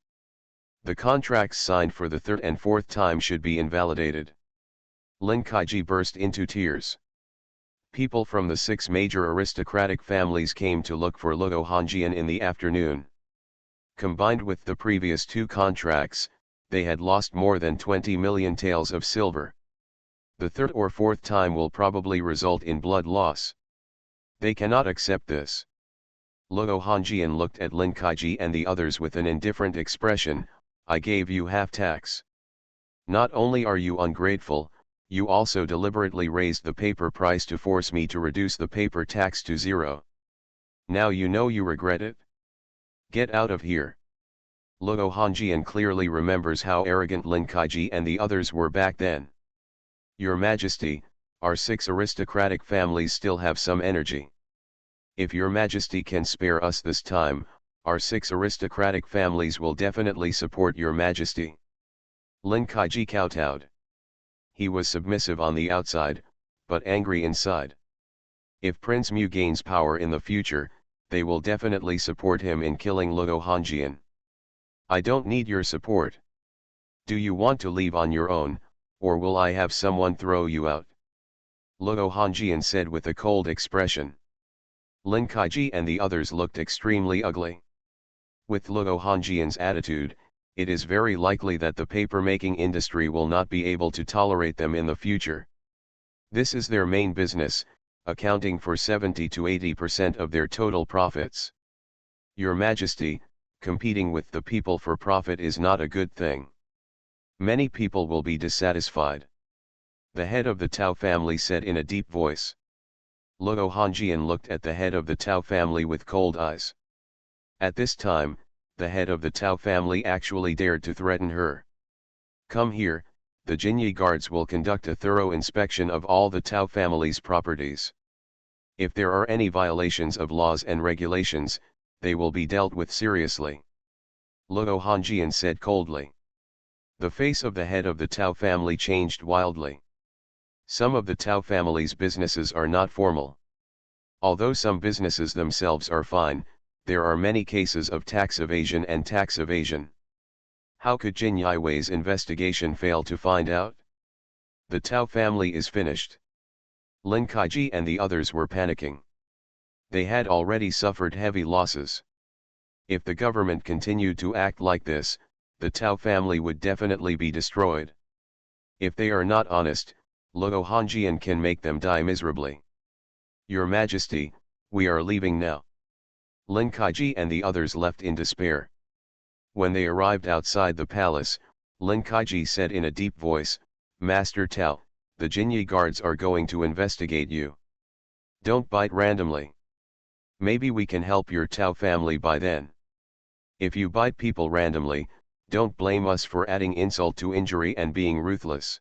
The contracts signed for the 3rd and 4th time should be invalidated. Lin Kaiji burst into tears. People from the 6 major aristocratic families came to look for Luo Hongjian in the afternoon. Combined with the previous 2 contracts, they had lost more than 20 million taels of silver. The 3rd or 4th time will probably result in blood loss. They cannot accept this. Luo Hongjian looked at Lin Kaiji and the others with an indifferent expression. I gave you half tax. Not only are you ungrateful, You also deliberately raised the paper price to force me to reduce the paper tax to 0. Now you know you regret it? Get out of here. Luo Hongjian clearly remembers how arrogant Lin Kaiji and the others were back then. Your Majesty, our 6 aristocratic families still have some energy. If your Majesty can spare us this time, our 6 aristocratic families will definitely support your Majesty. Lin Kaiji kowtowed. He was submissive on the outside, but angry inside. If Prince Mu gains power in the future, they will definitely support him in killing Luo Hongjian. I don't need your support. Do you want to leave on your own, or will I have someone throw you out? Luo Hongjian said with a cold expression. Lin Kaiji and the others looked extremely ugly. With Luo Hongjian's attitude, it is very likely that the paper-making industry will not be able to tolerate them in the future. This is their main business, accounting for 70 to 80% of their total profits. Your Majesty, competing with the people for profit is not a good thing. Many people will be dissatisfied. The head of the Tao family said in a deep voice. Luo Hongjian looked at the head of the Tao family with cold eyes. At this time, the head of the Tao family actually dared to threaten her. Come here, the Jinyi guards will conduct a thorough inspection of all the Tao family's properties. If there are any violations of laws and regulations, they will be dealt with seriously. Luo Hongjian said coldly. The face of the head of the Tao family changed wildly. Some of the Tao family's businesses are not formal. Although some businesses themselves are fine, there are many cases of tax evasion and tax evasion. How could Jin Yiwei's investigation fail to find out? The Tao family is finished. Lin Kaiji and the others were panicking. They had already suffered heavy losses. If the government continued to act like this, the Tao family would definitely be destroyed. If they are not honest, Luo Hongjian can make them die miserably. Your Majesty, we are leaving now. Lin Kaiji and the others left in despair. When they arrived outside the palace, Lin Kaiji said in a deep voice, Master Tao, the Jinyi guards are going to investigate you. Don't bite randomly. Maybe we can help your Tao family by then. If you bite people randomly, don't blame us for adding insult to injury and being ruthless.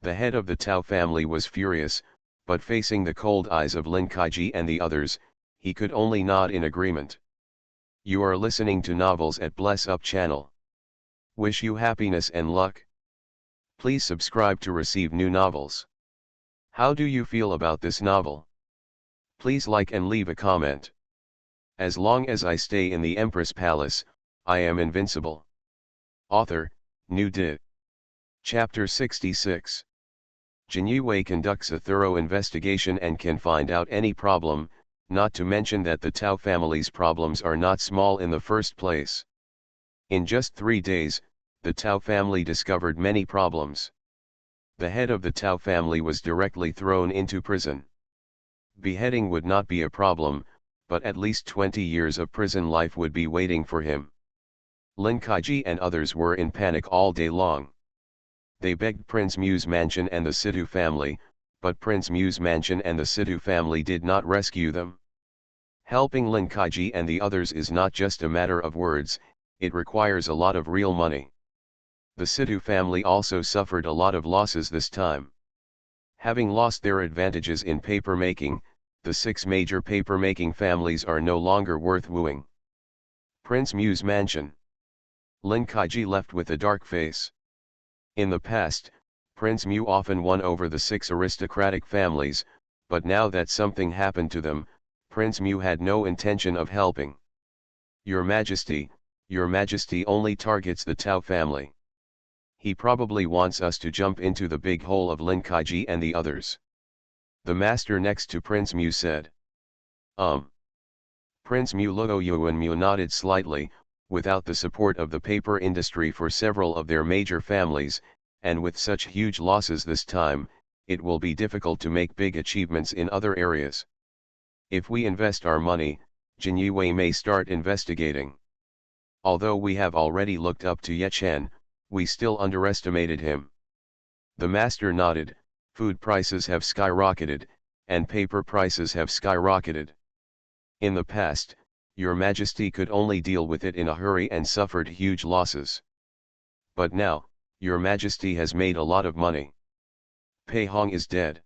The head of the Tao family was furious, but facing the cold eyes of Lin Kaiji and the others, he could only nod in agreement. You are listening to Novels at Bless Up channel. Wish you happiness and luck. Please subscribe to receive new novels. How do you feel about this novel? Please like and leave a comment. As long as I stay in the Empress Palace, I am invincible. Author, New Di. Chapter 66. Jin Yiwei conducts a thorough investigation and can find out any problem, not to mention that the Tao family's problems are not small in the first place. In just 3 days, the Tao family discovered many problems. The head of the Tao family was directly thrown into prison. Beheading would not be a problem, but at least 20 years of prison life would be waiting for him. Lin Kaiji and others were in panic all day long. They begged Prince Mu's mansion and the Situ family, but Prince Mu's mansion and the Situ family did not rescue them. Helping Lin Kaiji and the others is not just a matter of words, it requires a lot of real money. The Situ family also suffered a lot of losses this time. Having lost their advantages in paper making, the 6 major paper making families are no longer worth wooing. Prince Mu's mansion. Lin Kaiji left with a dark face. In the past, Prince Mu often won over the 6 aristocratic families, but now that something happened to them, Prince Mu had no intention of helping. Your Majesty only targets the Tao family. He probably wants us to jump into the big hole of Lin Kaiji and the others. The master next to Prince Mu said. Prince Mu Luo Mu nodded slightly. Without the support of the paper industry for several of their major families, and with such huge losses this time, it will be difficult to make big achievements in other areas. If we invest our money, Jin Yiwei may start investigating. Although we have already looked up to Ye Chen, we still underestimated him. The master nodded. Food prices have skyrocketed, and paper prices have skyrocketed. In the past, your majesty could only deal with it in a hurry and suffered huge losses. But now, your majesty has made a lot of money. Pei Hong is dead.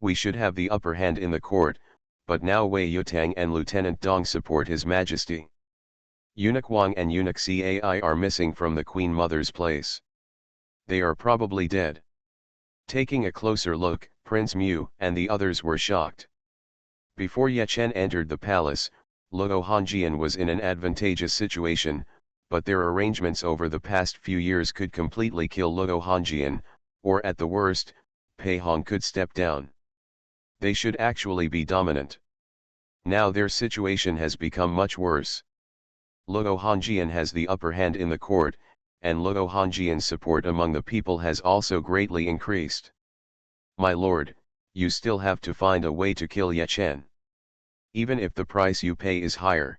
We should have the upper hand in the court, but now Wei Yutang and Lieutenant Dong support his majesty. Eunuch Wang and Eunuch Cai are missing from the Queen Mother's place. They are probably dead. Taking a closer look, Prince Mu and the others were shocked. Before Ye Chen entered the palace, Luo Hongjian was in an advantageous situation, but their arrangements over the past few years could completely kill Luo Hongjian, or at the worst, Pei Hong could step down. They should actually be dominant. Now their situation has become much worse. Luo Hongjian has the upper hand in the court, and Luo Hongjian's support among the people has also greatly increased. My lord, you still have to find a way to kill Ye Chen. Even if the price you pay is higher.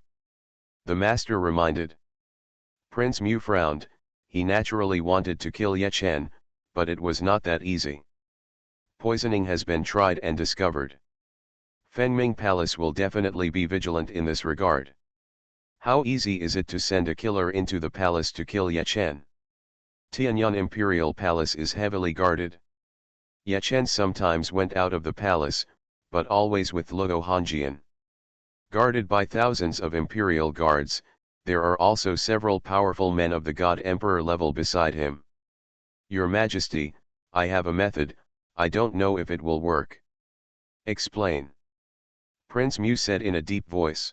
The master reminded. Prince Mu frowned. He naturally wanted to kill Ye Chen, but it was not that easy. Poisoning has been tried and discovered. Fengming Palace will definitely be vigilant in this regard. How easy is it to send a killer into the palace to kill Ye Chen? Tianyang Imperial Palace is heavily guarded. Ye Chen sometimes went out of the palace, but always with Luo Hongjian. Guarded by thousands of imperial guards, there are also several powerful men of the God Emperor level beside him. Your Majesty, I have a method, I don't know if it will work. Explain. Prince Mu said in a deep voice.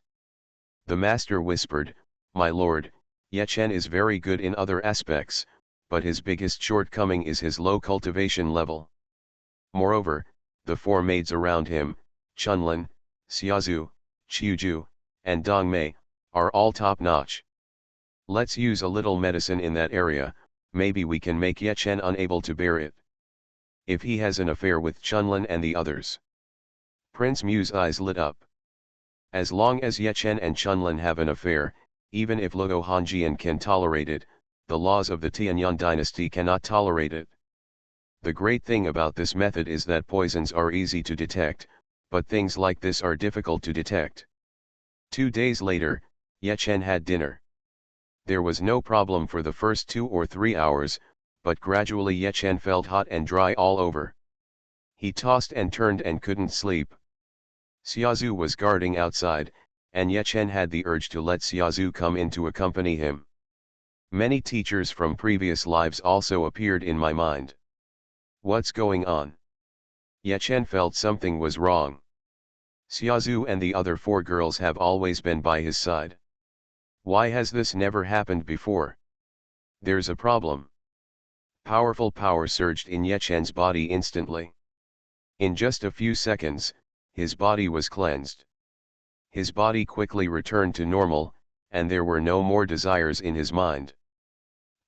The master whispered, My lord, Ye Chen is very good in other aspects, but his biggest shortcoming is his low cultivation level. Moreover, the four maids around him, Chunlin, Xiaozu, Qiuju, and Dongmei, are all top-notch. Let's use a little medicine in that area, maybe we can make Ye Chen unable to bear it. If he has an affair with Chunlin and the others. Prince Mu's eyes lit up. As long as Ye Chen and Chunlin have an affair, even if Luo Hongjian can tolerate it, the laws of the Tianyang dynasty cannot tolerate it. The great thing about this method is that poisons are easy to detect, but things like this are difficult to detect. 2 days later, Ye Chen had dinner. There was no problem for the first 2 or 3 hours, but gradually Ye Chen felt hot and dry all over. He tossed and turned and couldn't sleep. Xiaozu was guarding outside, and Ye Chen had the urge to let Xiaozu come in to accompany him. Many teachers from previous lives also appeared in my mind. What's going on? Ye Chen felt something was wrong. Xiaozu and the other 4 girls have always been by his side. Why has this never happened before? There's a problem. Powerful power surged in Ye Chen's body instantly. In just a few seconds, his body was cleansed. His body quickly returned to normal, and there were no more desires in his mind.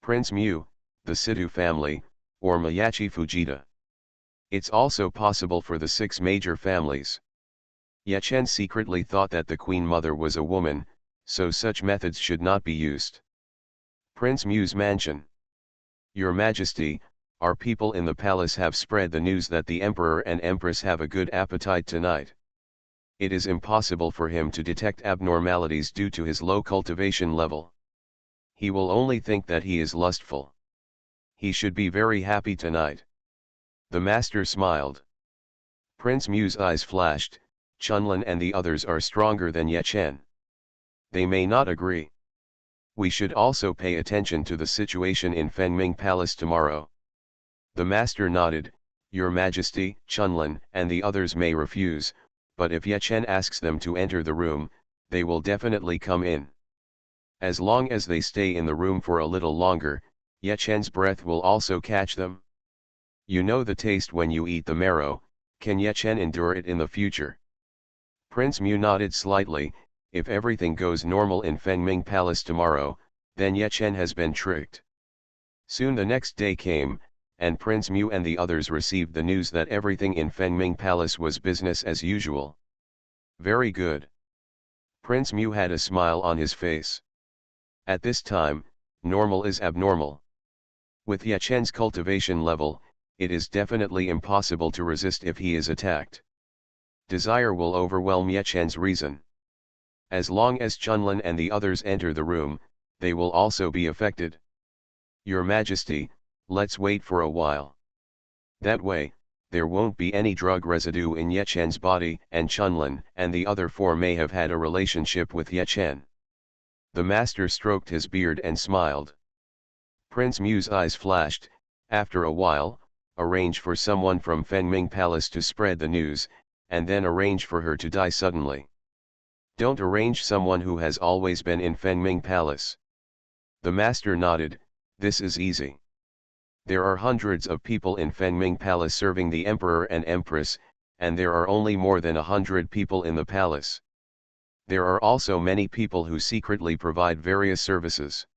Prince Mu, the Situ family, or Mayachi Fujita. It's also possible for the 6 major families. Ye Chen secretly thought that the Queen Mother was a woman, so such methods should not be used. Prince Mu's mansion. Your Majesty, our people in the palace have spread the news that the Emperor and Empress have a good appetite tonight. It is impossible for him to detect abnormalities due to his low cultivation level. He will only think that he is lustful. He should be very happy tonight. The master smiled. Prince Mu's eyes flashed. Chunlin and the others are stronger than Ye Chen. They may not agree. We should also pay attention to the situation in Fengming Palace tomorrow. The master nodded. Your Majesty, Chunlin and the others may refuse, but if Ye Chen asks them to enter the room, they will definitely come in. As long as they stay in the room for a little longer, Ye Chen's breath will also catch them. You know the taste when you eat the marrow, can Ye Chen endure it in the future? Prince Mu nodded slightly. If everything goes normal in Fengming Palace tomorrow, then Ye Chen has been tricked. Soon the next day came, and Prince Mu and the others received the news that everything in Fengming Palace was business as usual. Very good. Prince Mu had a smile on his face. At this time, normal is abnormal. With Ye Chen's cultivation level, it is definitely impossible to resist if he is attacked. Desire will overwhelm Ye Chen's reason. As long as Chunlin and the others enter the room, they will also be affected. Your Majesty, let's wait for a while. That way, there won't be any drug residue in Ye Chen's body, and Chunlin and the other four may have had a relationship with Ye Chen. The master stroked his beard and smiled. Prince Mu's eyes flashed. After a while, arrange for someone from Fengming Palace to spread the news, and then arrange for her to die suddenly. Don't arrange someone who has always been in Fengming Palace. The master nodded. This is easy. There are hundreds of people in Fengming Palace serving the Emperor and Empress, and there are only more than 100 people in the palace. There are also many people who secretly provide various services.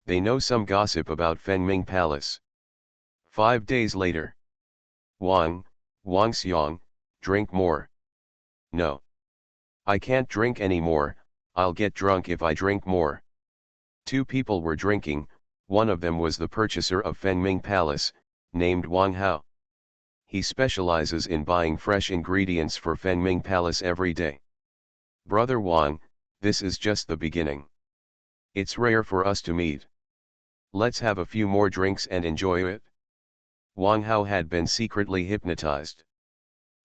They know some gossip about Fengming Palace. 5 days later. Wang Xiang, drink more. No. I can't drink anymore, I'll get drunk if I drink more. 2 people were drinking, one of them was the purchaser of Fengming Palace, named Wang Hao. He specializes in buying fresh ingredients for Fengming Palace every day. Brother Wang, this is just the beginning. It's rare for us to meet. Let's have a few more drinks and enjoy it. Wang Hao had been secretly hypnotized.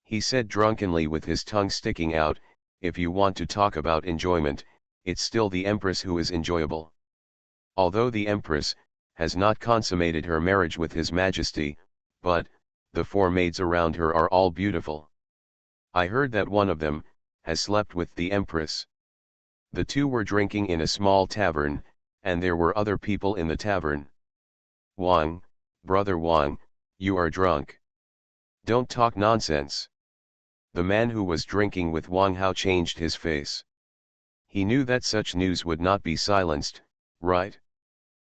He said drunkenly with his tongue sticking out, if you want to talk about enjoyment, it's still the Empress who is enjoyable. Although the Empress has not consummated her marriage with His Majesty, but the 4 maids around her are all beautiful. I heard that one of them has slept with the Empress. The 2 were drinking in a small tavern, and there were other people in the tavern. Wang, brother Wang, you are drunk. Don't talk nonsense. The man who was drinking with Wang Hao changed his face. He knew that such news would not be silenced, right?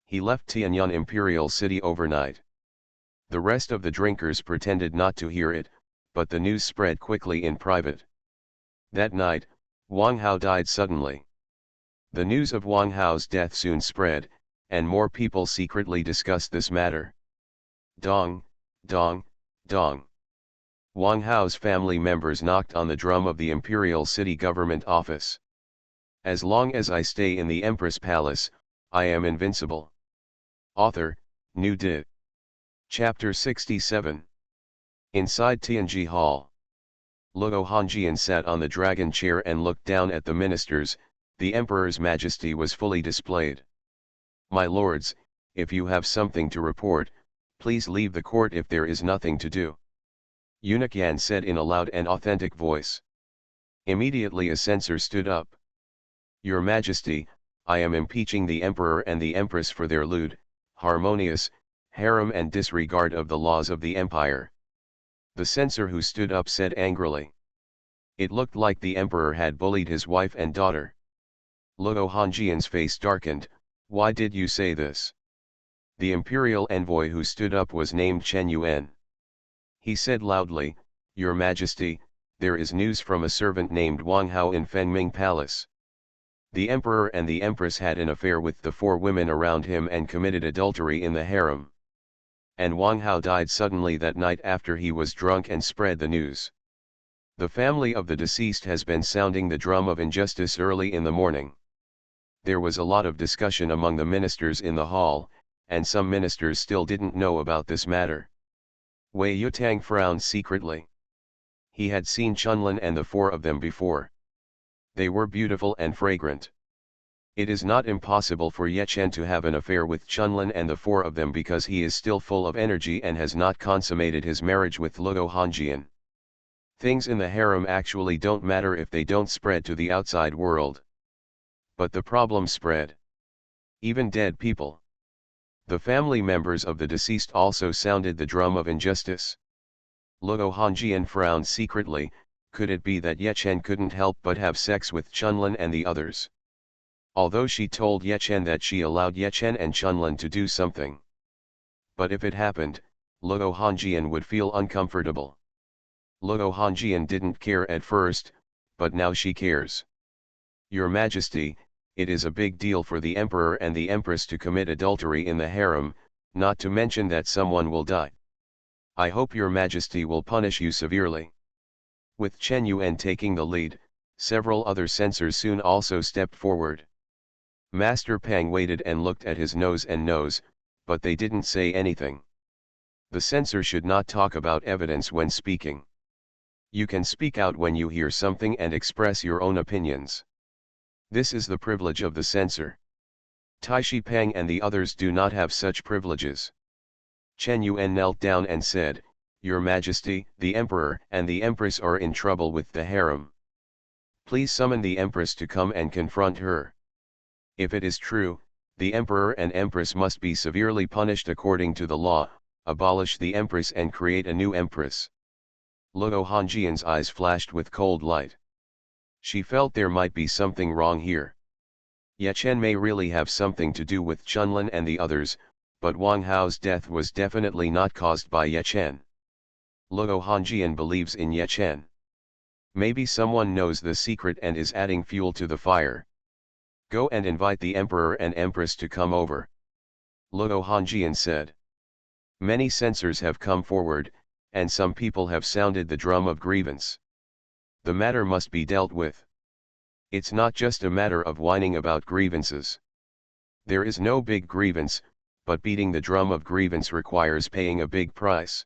He left Tianyuan Imperial City overnight. The rest of the drinkers pretended not to hear it, but the news spread quickly in private. That night, Wang Hao died suddenly. The news of Wang Hao's death soon spread, and more people secretly discussed this matter. Dong, dong, dong. Wang Hao's family members knocked on the drum of the Imperial City Government office. As long as I stay in the Empress Palace, I am invincible. Author, New Di. Chapter 67. Inside Tianji Hall. Luo Hongjian sat on the dragon chair and looked down at the ministers. The Emperor's majesty was fully displayed. My lords, if you have something to report, please leave the court if there is nothing to do. Eunuch Yan said in a loud and authentic voice. Immediately a censor stood up. Your Majesty, I am impeaching the Emperor and the Empress for their lewd, harmonious, harem and disregard of the laws of the empire. The censor who stood up said angrily. It looked like the Emperor had bullied his wife and daughter. Luo Hongjian's face darkened. Why did you say this? The imperial envoy who stood up was named Chen Yuan. He said loudly, Your Majesty, there is news from a servant named Wang Hao in Fengming Palace. The Emperor and the Empress had an affair with the 4 women around him and committed adultery in the harem. And Wang Hao died suddenly that night after he was drunk and spread the news. The family of the deceased has been sounding the drum of injustice early in the morning. There was a lot of discussion among the ministers in the hall, and some ministers still didn't know about this matter. Wei Yutang frowned secretly. He had seen Chunlin and the 4 of them before. They were beautiful and fragrant. It is not impossible for Ye Chen to have an affair with Chunlin and the 4 of them because he is still full of energy and has not consummated his marriage with Luo Hongjian. Things in the harem actually don't matter if they don't spread to the outside world. But the problem spread. Even dead people. The family members of the deceased also sounded the drum of injustice. Luo Hongjian frowned secretly. Could it be that Ye Chen couldn't help but have sex with Chunlin and the others? Although she told Ye Chen that she allowed Ye Chen and Chunlin to do something. But if it happened, Luo Hongjian would feel uncomfortable. Luo Hongjian didn't care at first, but now she cares. Your Majesty, it is a big deal for the Emperor and the Empress to commit adultery in the harem, not to mention that someone will die. I hope your majesty will punish you severely. With Chen Yuan taking the lead, several other censors soon also stepped forward. Master Pang waited and looked at his nose, but they didn't say anything. The censor should not talk about evidence when speaking. You can speak out when you hear something and express your own opinions. This is the privilege of the censor. Taishi Pang and the others do not have such privileges. Chen Yuan knelt down and said, Your Majesty, the Emperor and the Empress are in trouble with the harem. Please summon the Empress to come and confront her. If it is true, the Emperor and Empress must be severely punished according to the law, abolish the Empress and create a new Empress. Luo Hongjian's eyes flashed with cold light. She felt there might be something wrong here. Ye Chen may really have something to do with Chunlin and the others, but Wang Hao's death was definitely not caused by Ye Chen. Luo Hongjian believes in Ye Chen. Maybe someone knows the secret and is adding fuel to the fire. Go and invite the Emperor and Empress to come over. Luo Hongjian said. Many censors have come forward, and some people have sounded the drum of grievance. The matter must be dealt with. It's not just a matter of whining about grievances. There is no big grievance, but beating the drum of grievance requires paying a big price.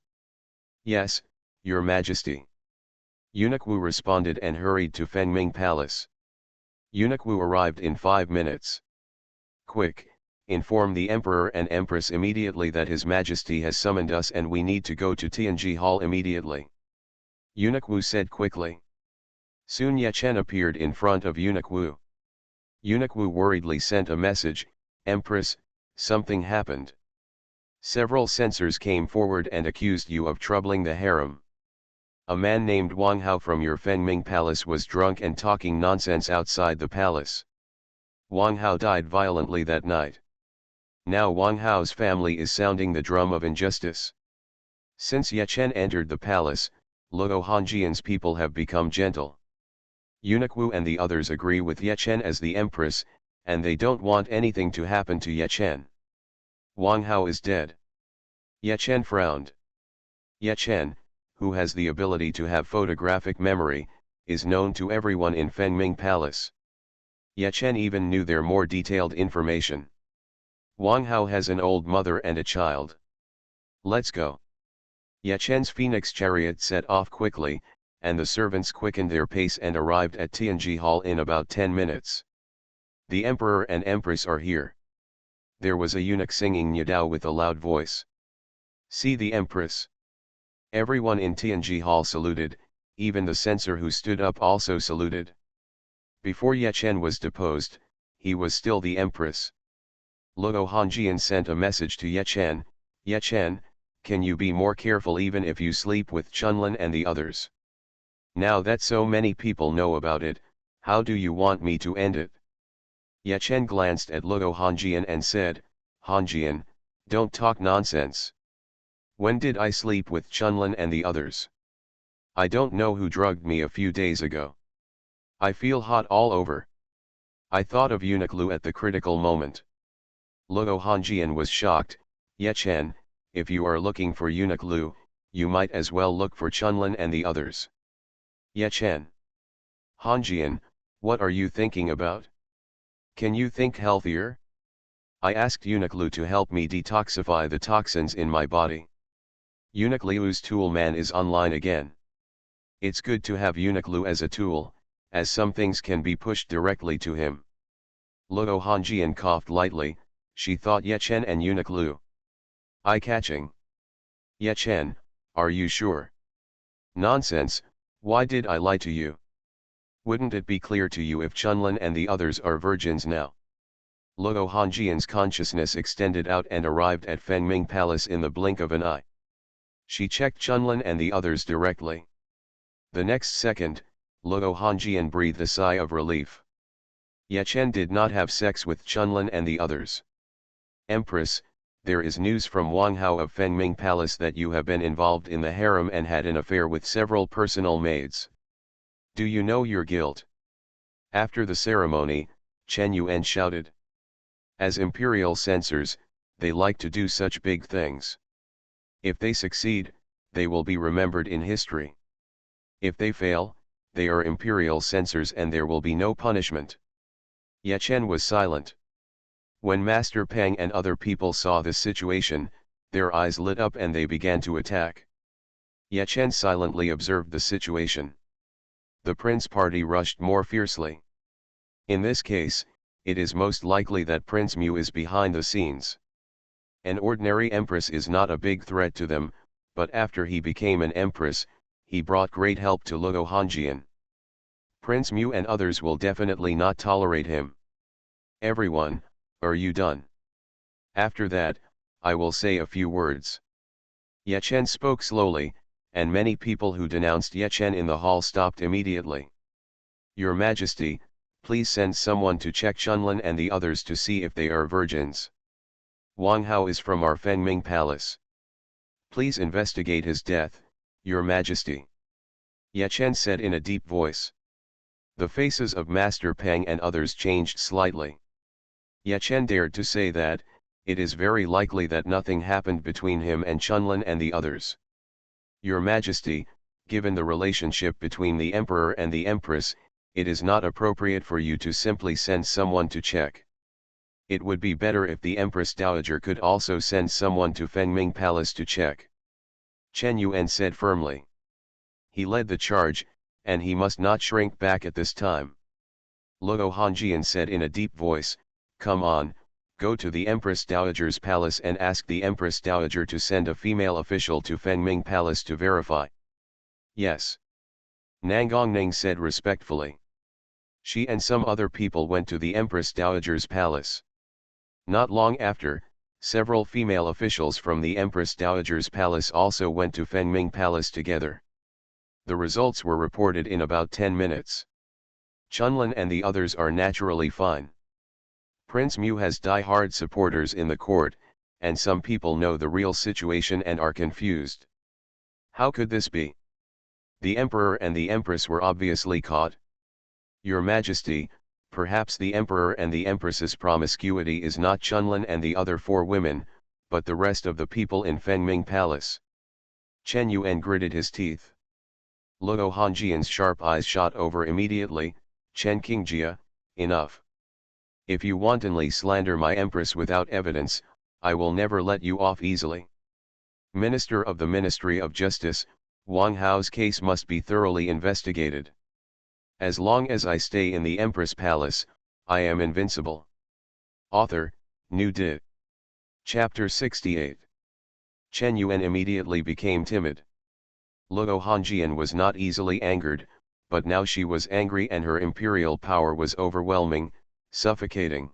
Yes, Your Majesty. Eunuch Wu responded and hurried to Fengming Palace. Eunuch Wu arrived in 5 minutes. Quick, inform the Emperor and Empress immediately that His Majesty has summoned us and we need to go to Tianji Hall immediately. Eunuch Wu said quickly. Soon Ye Chen appeared in front of Eunuch Wu. Eunuch Wu worriedly sent a message, Empress, something happened. Several censors came forward and accused you of troubling the harem. A man named Wang Hao from your Fengming Palace was drunk and talking nonsense outside the palace. Wang Hao died violently that night. Now Wang Hao's family is sounding the drum of injustice. Since Ye Chen entered the palace, Luo Hongjian's people have become gentle. Eunuch Wu and the others agree with Ye Chen as the Empress, and they don't want anything to happen to Ye Chen. Wang Hao is dead. Ye Chen frowned. Ye Chen, who has the ability to have photographic memory, is known to everyone in Fengming Palace. Ye Chen even knew their more detailed information. Wang Hao has an old mother and a child. Let's go. Ye Chen's phoenix chariot set off quickly, and the servants quickened their pace and arrived at Tianji Hall in about 10 minutes. The Emperor and Empress are here. There was a eunuch singing Yadao with a loud voice. See the Empress. Everyone in Tianji Hall saluted, even the censor who stood up also saluted. Before Ye Chen was deposed, he was still the Empress. Luo Hongjian sent a message to Ye Chen, Ye Chen, can you be more careful even if you sleep with Chunlin and the others? Now that so many people know about it, how do you want me to end it? Ye Chen glanced at Luo Hongjian and said, Hongjian, don't talk nonsense. When did I sleep with Chunlin and the others? I don't know who drugged me a few days ago. I feel hot all over. I thought of Eunuch Lu at the critical moment. Luo Hongjian was shocked. Ye Chen, if you are looking for Eunuch Lu, you might as well look for Chunlin and the others. Ye Chen. Hongjian, what are you thinking about? Can you think healthier? I asked Eunuch Lu to help me detoxify the toxins in my body. Eunuch Liu's tool man is online again. It's good to have Eunuch Lu as a tool, as some things can be pushed directly to him. Luo Hongjian coughed lightly, she thought Ye Chen and Eunuch Lu. Eye-catching. Ye Chen, are you sure? Nonsense, why did I lie to you? Wouldn't it be clear to you if Chunlin and the others are virgins now? Luo Hongjian's consciousness extended out and arrived at Fengming Palace in the blink of an eye. She checked Chunlin and the others directly. The next second, Luo Hongjian breathed a sigh of relief. Ye Chen did not have sex with Chunlin and the others. Empress, there is news from Wang Hao of Fengming Palace that you have been involved in the harem and had an affair with several personal maids. Do you know your guilt? After the ceremony, Chen Yuan shouted. As imperial censors, they like to do such big things. If they succeed, they will be remembered in history. If they fail, they are imperial censors and there will be no punishment. Ye Chen was silent. When Master Peng and other people saw this situation, their eyes lit up and they began to attack. Ye Chen silently observed the situation. The Prince party rushed more fiercely. In this case, it is most likely that Prince Mu is behind the scenes. An ordinary empress is not a big threat to them, but after he became an empress, he brought great help to Luo Hongjian. Prince Mu and others will definitely not tolerate him. Everyone, are you done? After that, I will say a few words. Ye Chen spoke slowly, and many people who denounced Ye Chen in the hall stopped immediately. Your Majesty, please send someone to check Xuanhuan and the others to see if they are virgins. Wang Hao is from our Fengming Palace. Please investigate his death, Your Majesty. Ye Chen said in a deep voice. The faces of Master Peng and others changed slightly. Ye Chen dared to say that, it is very likely that nothing happened between him and Xuanhuan and the others. Your Majesty, given the relationship between the Emperor and the Empress, it is not appropriate for you to simply send someone to check. It would be better if the Empress Dowager could also send someone to Fengming Palace to check. Chen Yuan said firmly. He led the charge, and he must not shrink back at this time. Luo Hongjian said in a deep voice, come on, go to the Empress Dowager's palace and ask the Empress Dowager to send a female official to Fengming Palace to verify. Yes. Nangongning said respectfully. She and some other people went to the Empress Dowager's palace. Not long after, several female officials from the Empress Dowager's palace also went to Fengming Palace together. The results were reported in about 10 minutes. Xuanhuan and the others are naturally fine. Prince Mu has die-hard supporters in the court, and some people know the real situation and are confused. How could this be? The Emperor and the Empress were obviously caught. Your Majesty, perhaps the Emperor and the Empress's promiscuity is not Xuanhuan and the other 4 women, but the rest of the people in Fengming Palace. Chen Yuan gritted his teeth. Luo Hongjian's sharp eyes shot over immediately. Chen Qingjia, enough. If you wantonly slander my Empress without evidence, I will never let you off easily. Minister of the Ministry of Justice, Wang Hao's case must be thoroughly investigated. As long as I stay in the Empress Palace, I am invincible. Author, New Di. Chapter 68. Chen Yuan immediately became timid. Luo Hongjian was not easily angered, but now she was angry and her imperial power was overwhelming, suffocating.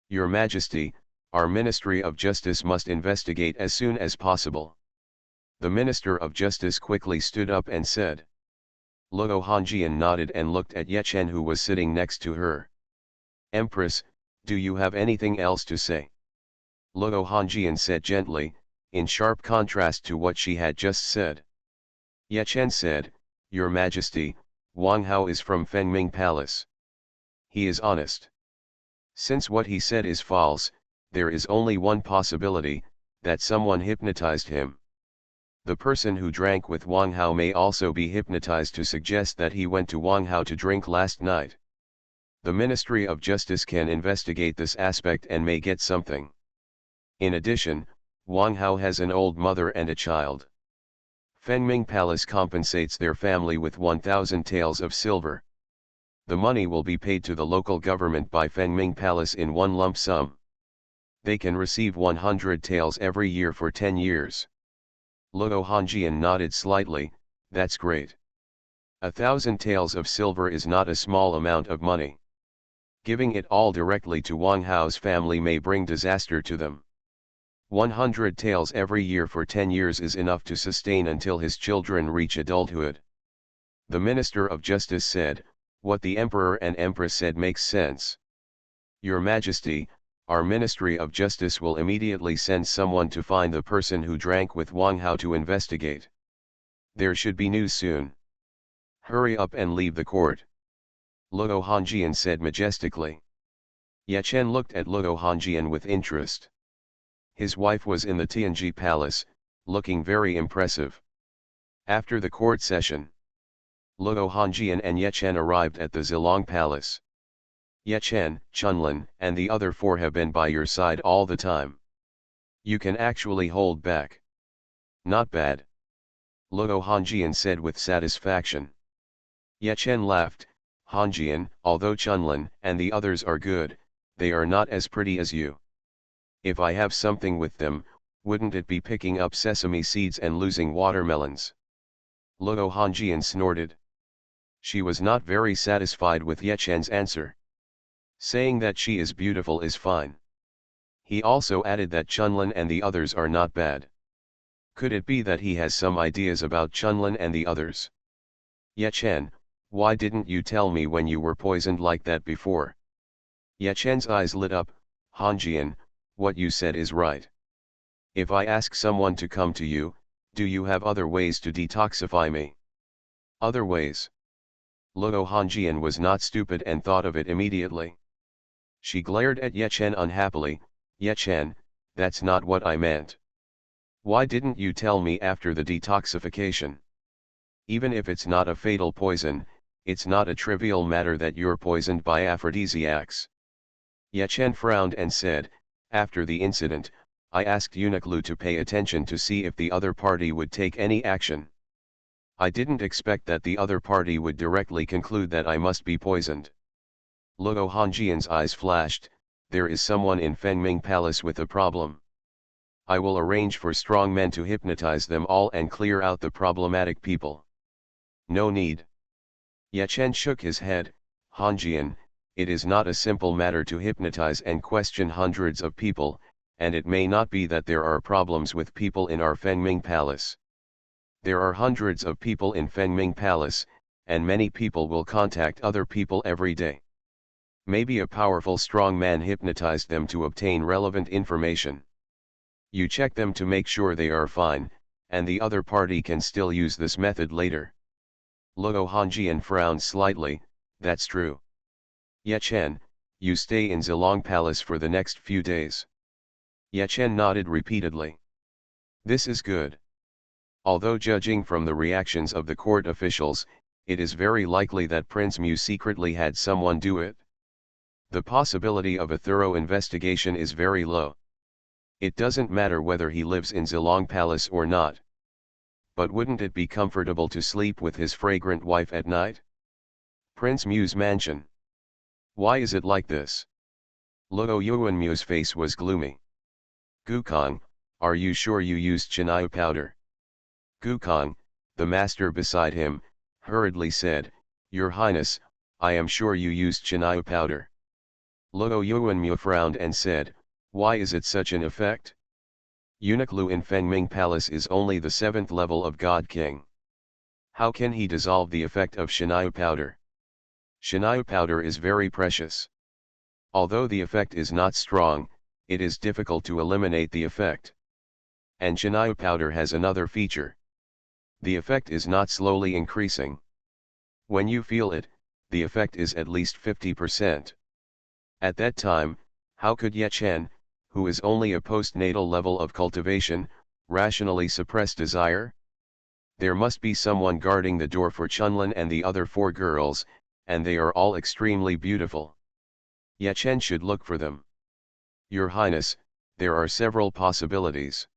Your Majesty, our Ministry of Justice must investigate as soon as possible. The Minister of Justice quickly stood up and said. Luo Hongjian nodded and looked at Ye Chen who was sitting next to her. Empress, do you have anything else to say? Luo Hongjian said gently, in sharp contrast to what she had just said. Ye Chen said, Your Majesty, Wang Hao is from Fengming Palace. He is honest. Since what he said is false, there is only one possibility, that someone hypnotized him. The person who drank with Wang Hao may also be hypnotized to suggest that he went to Wang Hao to drink last night. The Ministry of Justice can investigate this aspect and may get something. In addition, Wang Hao has an old mother and a child. Fengming Palace compensates their family with 1,000 taels of silver. The money will be paid to the local government by Fengming Palace in one lump sum. They can receive 100 taels every year for 10 years. Luo Hongjian nodded slightly, that's great. 1,000 taels of silver is not a small amount of money. Giving it all directly to Wang Hao's family may bring disaster to them. 100 taels every year for 10 years is enough to sustain until his children reach adulthood. The Minister of Justice said, what the Emperor and Empress said makes sense. Your Majesty, our Ministry of Justice will immediately send someone to find the person who drank with Wang Hao to investigate. There should be news soon. Hurry up and leave the court. Luo Hongjian said majestically. Ye Chen looked at Luo Hongjian with interest. His wife was in the Tianji Palace, looking very impressive. After the court session, Luo Hongjian and Ye Chen arrived at the Zilong Palace. Ye Chen, Chunlin, and the other four have been by your side all the time. You can actually hold back. Not bad. Luo Hongjian said with satisfaction. Ye Chen laughed. Hongjian, although Chunlin and the others are good, they are not as pretty as you. If I have something with them, wouldn't it be picking up sesame seeds and losing watermelons? Luo Hongjian snorted. She was not very satisfied with Ye Chen's answer. Saying that she is beautiful is fine. He also added that Chunlin and the others are not bad. Could it be that he has some ideas about Chunlin and the others? Ye Chen, why didn't you tell me when you were poisoned like that before? Ye Chen's eyes lit up. Hongjian, what you said is right. If I ask someone to come to you, do you have other ways to detoxify me? Other ways? Luo Hongjian was not stupid and thought of it immediately. She glared at Ye Chen unhappily. Ye Chen, that's not what I meant. Why didn't you tell me after the detoxification? Even if it's not a fatal poison, it's not a trivial matter that you're poisoned by aphrodisiacs. Ye Chen frowned and said, after the incident, I asked Eunuch Lu to pay attention to see if the other party would take any action. I didn't expect that the other party would directly conclude that I must be poisoned. Luo Hongjian's eyes flashed. There is someone in Fengming Palace with a problem. I will arrange for strong men to hypnotize them all and clear out the problematic people. No need. Ye Chen shook his head. Hongjian, it is not a simple matter to hypnotize and question hundreds of people, and it may not be that there are problems with people in our Fengming Palace. There are hundreds of people in Fengming Palace, and many people will contact other people every day. Maybe a powerful strong man hypnotized them to obtain relevant information. You check them to make sure they are fine, and the other party can still use this method later. Luo Hongjian frowned slightly. That's true. Ye Chen, you stay in Zilong Palace for the next few days. Ye Chen nodded repeatedly. This is good. Although judging from the reactions of the court officials, it is very likely that Prince Mu secretly had someone do it. The possibility of a thorough investigation is very low. It doesn't matter whether he lives in Zilong Palace or not. But wouldn't it be comfortable to sleep with his fragrant wife at night? Prince Mu's mansion. Why is it like this? Luo Yuanmu's face was gloomy. Gukong, are you sure you used Chenai powder? Gukong, the master beside him, hurriedly said, Your Highness, I am sure you used Chenai powder. Luo Yuanmu frowned and said, Why is it such an effect? Eunuch Lu in Fengming Palace is only the 7th level of God King. How can he dissolve the effect of Chenai powder? Chenai powder is very precious. Although the effect is not strong, it is difficult to eliminate the effect. And Chenai powder has another feature. The effect is not slowly increasing. When you feel it, the effect is at least 50%. At that time, how could Ye Chen, who is only a postnatal level of cultivation, rationally suppress desire? There must be someone guarding the door for Chunlin and the other 4 girls, and they are all extremely beautiful. Ye Chen should look for them. Your Highness, there are several possibilities.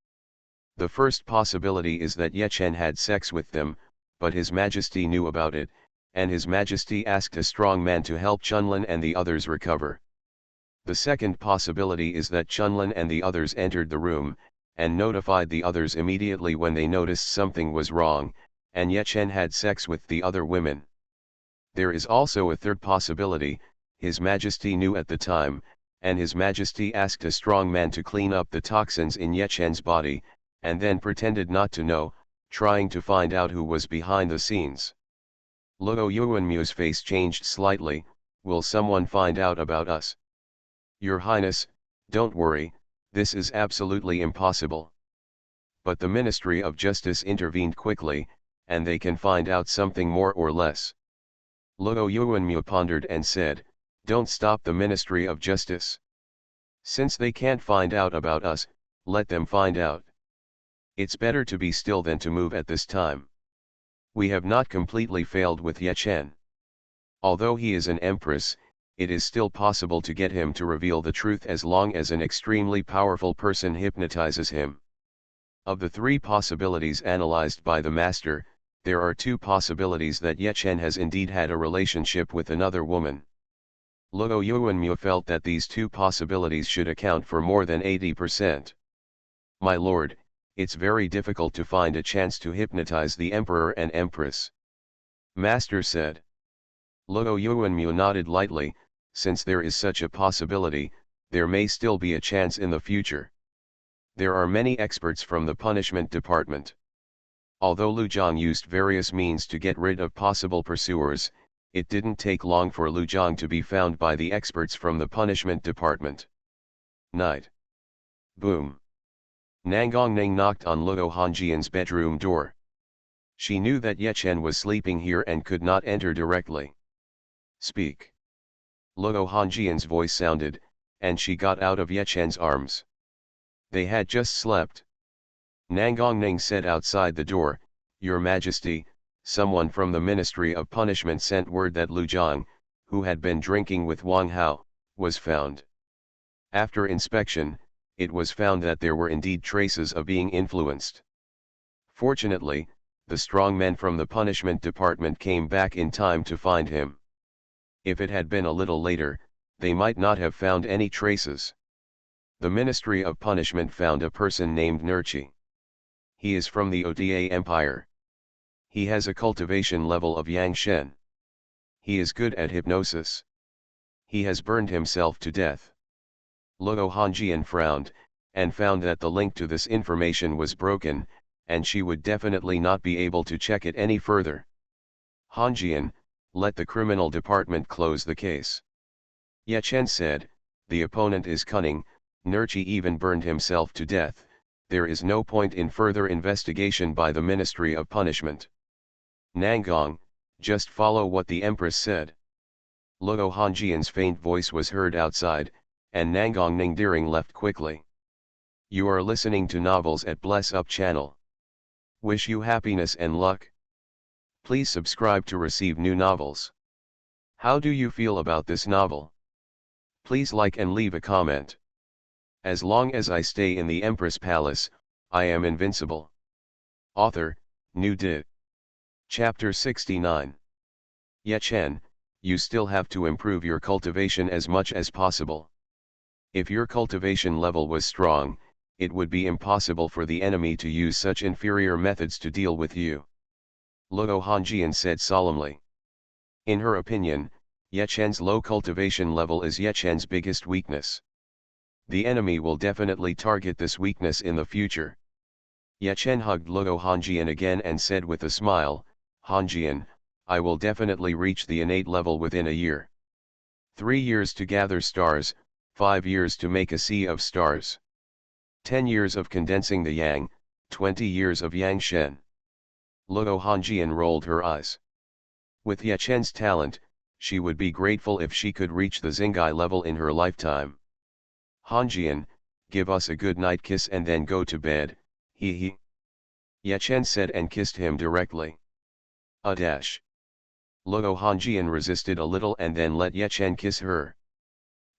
The first possibility is that Ye Chen had sex with them, but His Majesty knew about it, and His Majesty asked a strong man to help Chunlin and the others recover. The second possibility is that Chunlin and the others entered the room, and notified the others immediately when they noticed something was wrong, and Ye Chen had sex with the other women. There is also a third possibility. His Majesty knew at the time, and His Majesty asked a strong man to clean up the toxins in Ye Chen's body, and then pretended not to know, trying to find out who was behind the scenes. Luo Yuanmu's face changed slightly. Will someone find out about us? Your Highness, don't worry, this is absolutely impossible. But the Ministry of Justice intervened quickly, and they can find out something more or less. Luo Yuanmu pondered and said, Don't stop the Ministry of Justice. Since they can't find out about us, let them find out. It's better to be still than to move at this time. We have not completely failed with Ye Chen. Although he is an empress, it is still possible to get him to reveal the truth as long as an extremely powerful person hypnotizes him. Of the three possibilities analyzed by the master, there are two possibilities that Ye Chen has indeed had a relationship with another woman. Luo Yuanmu felt that these two possibilities should account for more than 80%. My lord, it's very difficult to find a chance to hypnotize the emperor and empress. Master said. Luo Yuanmu nodded lightly. Since there is such a possibility, there may still be a chance in the future. There are many experts from the punishment department. Although Lu Zhang used various means to get rid of possible pursuers, it didn't take long for Lu Zhang to be found by the experts from the punishment department. Night. Boom. Nangongning knocked on Luo Hanjian's bedroom door. She knew that Ye Chen was sleeping here and could not enter directly. Speak. Luo Hanjian's voice sounded, and she got out of Ye Chen's arms. They had just slept. Nangongning said outside the door, Your Majesty, someone from the Ministry of Punishment sent word that Lu Zhang, who had been drinking with Wang Hao, was found. After inspection, it was found that there were indeed traces of being influenced. Fortunately, the strong men from the punishment department came back in time to find him. If it had been a little later, they might not have found any traces. The Ministry of Punishment found a person named Nurchi. He is from the Oda Empire. He has a cultivation level of Yang Shen. He is good at hypnosis. He has burned himself to death. Luo Hanjian frowned, and found that the link to this information was broken, and she would definitely not be able to check it any further. Hanjian, let the criminal department close the case. Ye Chen said, the opponent is cunning, Nurchi even burned himself to death, there is no point in further investigation by the Ministry of Punishment. Nangong, just follow what the Empress said. Luo Hanjian's faint voice was heard outside, and Nangong Ningdiring left quickly. You are listening to novels at Bless Up channel. Wish you happiness and luck. Please subscribe to receive new novels. How do you feel about this novel? Please like and leave a comment. As long as I stay in the Empress Palace, I am invincible. Author, New Did. Chapter 69. Ye Chen, you still have to improve your cultivation as much as possible. If your cultivation level was strong, it would be impossible for the enemy to use such inferior methods to deal with you. Luo Hanjian said solemnly. In her opinion, Ye Chen's low cultivation level is Ye Chen's biggest weakness. The enemy will definitely target this weakness in the future. Ye Chen hugged Luo Hanjian again and said with a smile, Hanjian, I will definitely reach the innate level within a year. 3 years to gather stars, 5 years to make a sea of stars. 10 years of condensing the yang, 20 years of yang shen. Luo Hanjian rolled her eyes. With Ye Chen's talent, she would be grateful if she could reach the Xingai level in her lifetime. Hanjian, give us a good night kiss and then go to bed, he he. Ye Chen said and kissed him directly. A dash. Luo Hanjian resisted a little and then let Ye Chen kiss her.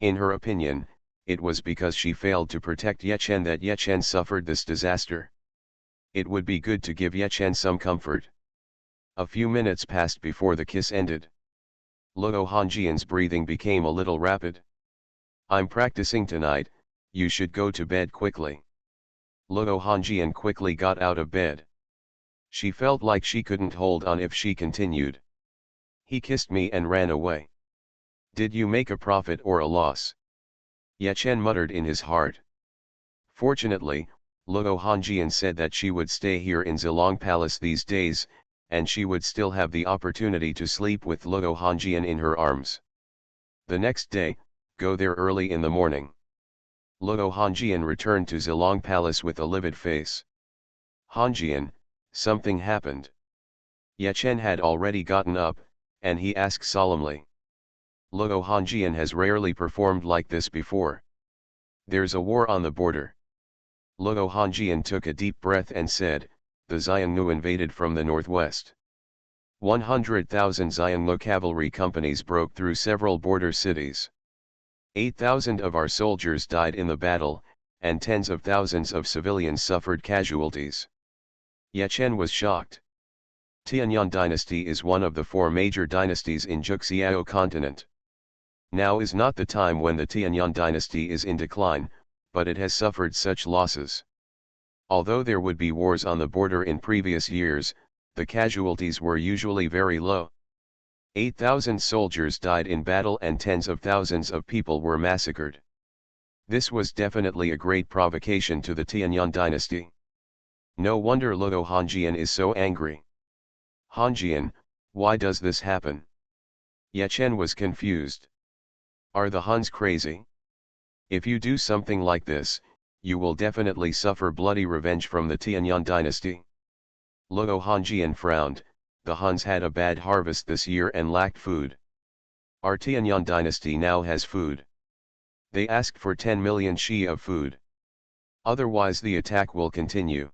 In her opinion, it was because she failed to protect Ye Chen that Ye Chen suffered this disaster. It would be good to give Ye Chen some comfort. A few minutes passed before the kiss ended. Luo Hanjian's breathing became a little rapid. I'm practicing tonight, you should go to bed quickly. Luo Hanjian quickly got out of bed. She felt like she couldn't hold on if she continued. He kissed me and ran away. Did you make a profit or a loss? Ye Chen muttered in his heart. Fortunately, Luo Hanjian said that she would stay here in Zilong Palace these days, and she would still have the opportunity to sleep with Luo Hanjian in her arms. The next day, go there early in the morning. Luo Hanjian returned to Zilong Palace with a livid face. Hanjian, something happened. Ye Chen had already gotten up, and he asked solemnly. Luo Hanjian has rarely performed like this before. There's a war on the border. Luo Hanjian took a deep breath and said, the Xiongnu invaded from the northwest. 100,000 Xiongnu cavalry companies broke through several border cities. 8,000 of our soldiers died in the battle, and tens of thousands of civilians suffered casualties. Ye Chen was shocked. Tianyang dynasty is one of the four major dynasties in Zhuxiao continent. Now is not the time when the Tianyang dynasty is in decline, but it has suffered such losses. Although there would be wars on the border in previous years, the casualties were usually very low. 8,000 soldiers died in battle and tens of thousands of people were massacred. This was definitely a great provocation to the Tianyang dynasty. No wonder Luo Hongjian is so angry. Hongjian, why does this happen? Ye Chen was confused. Are the Huns crazy? If you do something like this, you will definitely suffer bloody revenge from the Tianyang dynasty. Luo Hongjian frowned. The Huns had a bad harvest this year and lacked food. Our Tianyang dynasty now has food. They asked for 10 million shi of food. Otherwise the attack will continue.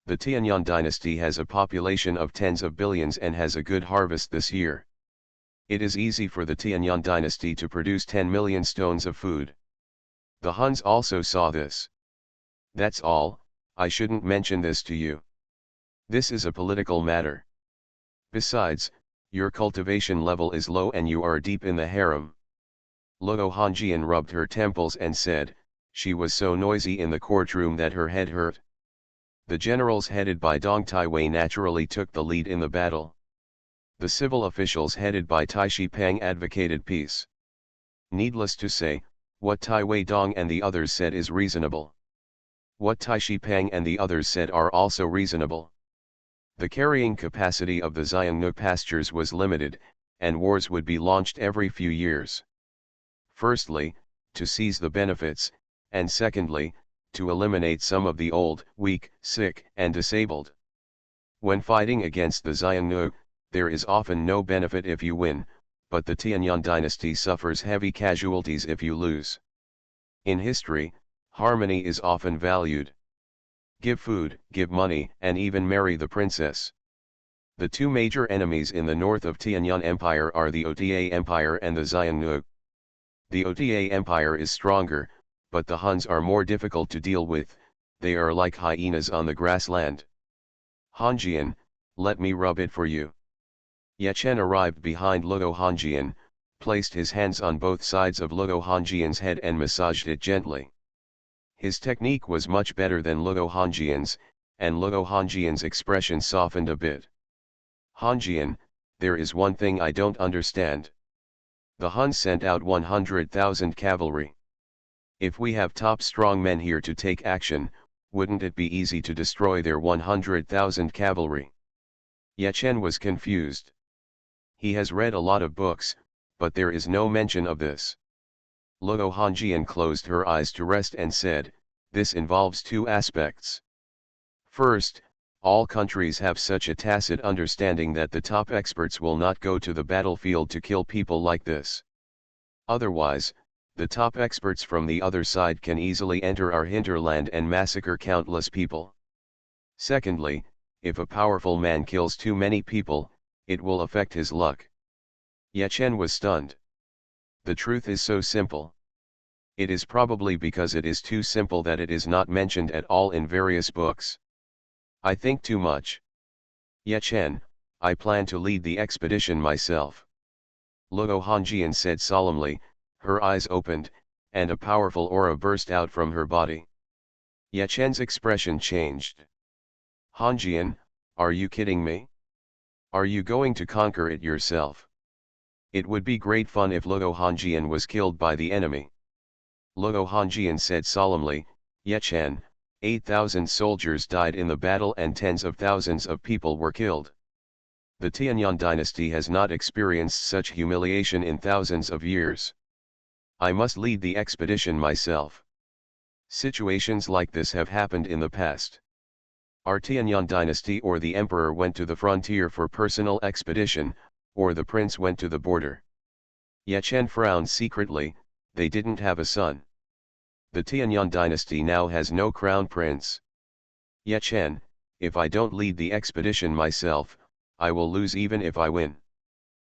The Tianyang dynasty has a population of tens of billions and has a good harvest this year. It is easy for the Tianyang dynasty to produce 10 million stones of food. The Huns also saw this. That's all, I shouldn't mention this to you. This is a political matter. Besides, your cultivation level is low and you are deep in the harem. Luo Hongjian rubbed her temples and said, she was so noisy in the courtroom that her head hurt. The generals headed by Dong Taiwei naturally took the lead in the battle. The civil officials headed by Tai Shipang advocated peace. Needless to say, what Taiwei Dong and the others said is reasonable. What Tai Shipang and the others said are also reasonable. The carrying capacity of the Xiongnu pastures was limited, and wars would be launched every few years. Firstly, to seize the benefits, and secondly, to eliminate some of the old, weak, sick, and disabled. When fighting against the Xiongnu, there is often no benefit if you win, but the Tianyang dynasty suffers heavy casualties if you lose. In history, harmony is often valued. Give food, give money, and even marry the princess. The two major enemies in the north of Tianyang Empire are the Ota Empire and the Xiongnu. The Ota Empire is stronger, but the Huns are more difficult to deal with, they are like hyenas on the grassland. Hongjian, let me rub it for you. Ye Chen arrived behind Luo Hongjian, placed his hands on both sides of Luo Hongjian's head and massaged it gently. His technique was much better than Luo Hongjian's, and Luo Hongjian's expression softened a bit. Hongjian, there is one thing I don't understand. The Huns sent out 100,000 cavalry. If we have top strong men here to take action, wouldn't it be easy to destroy their 100,000 cavalry? Ye Chen was confused. He has read a lot of books, but there is no mention of this. Luo Hongjian closed her eyes to rest and said, this involves two aspects. First, all countries have such a tacit understanding that the top experts will not go to the battlefield to kill people like this. Otherwise, the top experts from the other side can easily enter our hinterland and massacre countless people. Secondly, if a powerful man kills too many people, it will affect his luck. Ye Chen was stunned. The truth is so simple. It is probably because it is too simple that it is not mentioned at all in various books. I think too much. Ye Chen, I plan to lead the expedition myself. Luo Hongjian said solemnly, her eyes opened, and a powerful aura burst out from her body. Ye Chen's expression changed. Hongjian, are you kidding me? Are you going to conquer it yourself? It would be great fun if Luo Hongjian was killed by the enemy. Luo Hongjian said solemnly, Ye Chen, 8,000 soldiers died in the battle and tens of thousands of people were killed. The Tianyang dynasty has not experienced such humiliation in thousands of years. I must lead the expedition myself. Situations like this have happened in the past. Our Tianyang dynasty or the emperor went to the frontier for personal expedition, or the prince went to the border. Ye Chen frowned secretly, they didn't have a son. The Tianyang dynasty now has no crown prince. Ye Chen, if I don't lead the expedition myself, I will lose even if I win.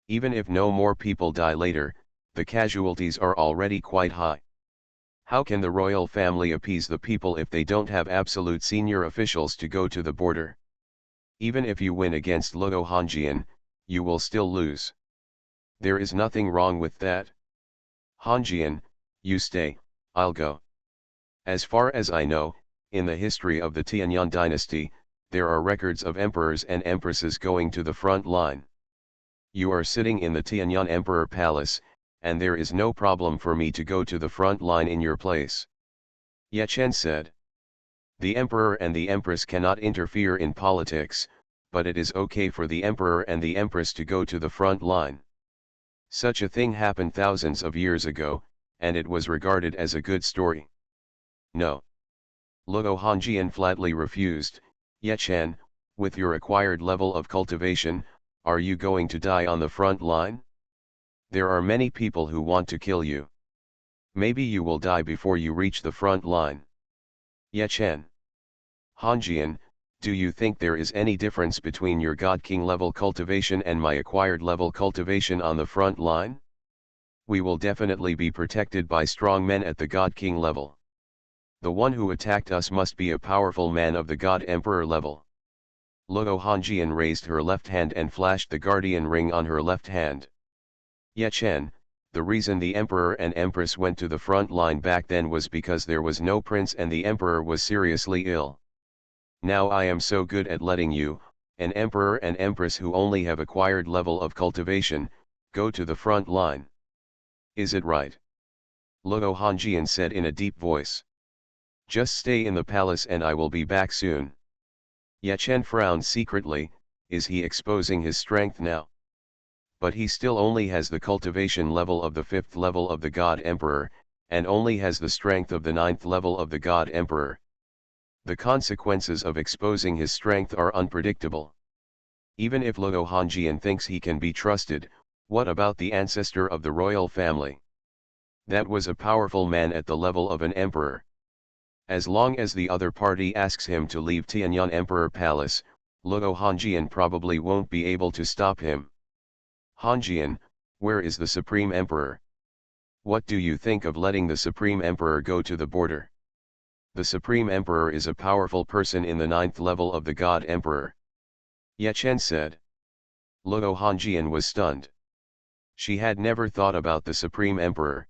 Even if no more people die later, the casualties are already quite high. How can the royal family appease the people if they don't have absolute senior officials to go to the border? Even if you win against Luo Hongjian, you will still lose. There is nothing wrong with that. Hongjian, you stay, I'll go. As far as I know, in the history of the Tianyang dynasty, there are records of emperors and empresses going to the front line. You are sitting in the Tianyang Emperor Palace, and there is no problem for me to go to the front line in your place. Ye Chen said. The emperor and the empress cannot interfere in politics, but it is okay for the emperor and the empress to go to the front line. Such a thing happened thousands of years ago, and it was regarded as a good story. No. Luo Hongjian flatly refused. Ye Chen, with your acquired level of cultivation, are you going to die on the front line? There are many people who want to kill you. Maybe you will die before you reach the front line. Ye Chen. Hongjian, do you think there is any difference between your God King level cultivation and my acquired level cultivation on the front line? We will definitely be protected by strong men at the God King level. The one who attacked us must be a powerful man of the God Emperor level. Luo Hongjian raised her left hand and flashed the guardian ring on her left hand. Ye Chen, the reason the Emperor and Empress went to the front line back then was because there was no prince and the Emperor was seriously ill. Now I am so good at letting you, an Emperor and Empress who only have acquired level of cultivation, go to the front line. Is it right? Luo Hongjian said in a deep voice. Just stay in the palace and I will be back soon. Ye Chen frowned secretly. Is he exposing his strength now? But he still only has the cultivation level of the 5th level of the God Emperor, and only has the strength of the 9th level of the God Emperor. The consequences of exposing his strength are unpredictable. Even if Luo Hongjian thinks he can be trusted, what about the ancestor of the royal family? That was a powerful man at the level of an emperor. As long as the other party asks him to leave Tianyang Emperor Palace, Luo Hongjian probably won't be able to stop him. Hongjian, where is the Supreme Emperor? What do you think of letting the Supreme Emperor go to the border? The Supreme Emperor is a powerful person in the 9th level of the God Emperor. Ye Chen said. Luo Hongjian was stunned. She had never thought about the Supreme Emperor.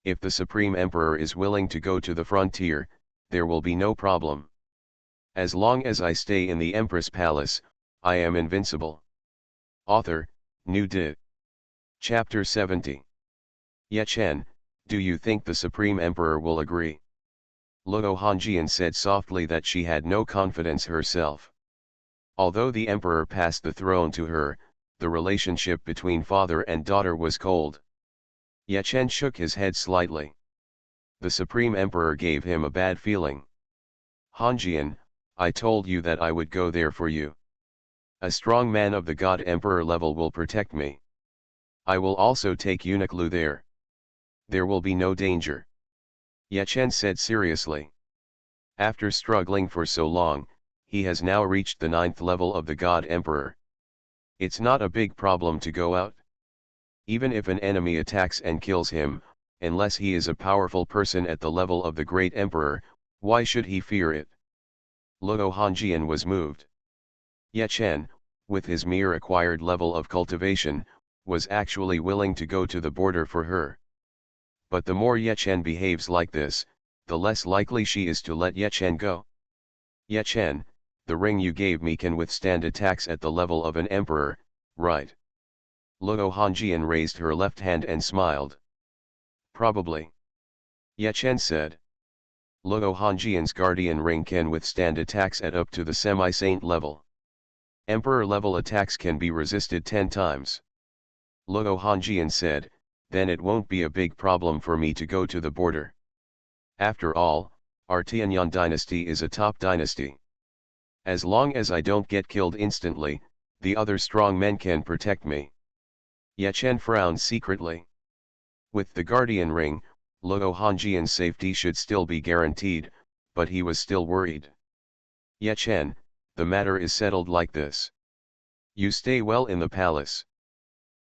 If the Supreme Emperor is willing to go to the frontier, there will be no problem. As long as I stay in the Empress Palace, I am invincible. Author, New Did. Chapter 70. Ye Chen, do you think the Supreme Emperor will agree? Luo Hongjian said softly that she had no confidence herself. Although the Emperor passed the throne to her, the relationship between father and daughter was cold. Ye Chen shook his head slightly. The Supreme Emperor gave him a bad feeling. Hongjian, I told you that I would go there for you. A strong man of the God Emperor level will protect me. I will also take eunuch Lu there. There will be no danger. Ye Chen said seriously. After struggling for so long, he has now reached the 9th level of the God Emperor. It's not a big problem to go out. Even if an enemy attacks and kills him, unless he is a powerful person at the level of the Great Emperor, why should he fear it? Luo Hongjian was moved. Ye Chen, with his mere acquired level of cultivation, was actually willing to go to the border for her. But the more Ye Chen behaves like this, the less likely she is to let Ye Chen go. Ye Chen, the ring you gave me can withstand attacks at the level of an emperor, right? Luo Hongjian raised her left hand and smiled. Probably. Ye Chen said. Luo Hongjian's guardian ring can withstand attacks at up to the semi-saint level. Emperor level attacks can be resisted 10 times. Luo Hongjian said, then it won't be a big problem for me to go to the border. After all, our Tianyang dynasty is a top dynasty. As long as I don't get killed instantly, the other strong men can protect me. Ye Chen frowned secretly. With the guardian ring, Luo Hongjian's safety should still be guaranteed, but he was still worried. Ye Chen, the matter is settled like this. You stay well in the palace.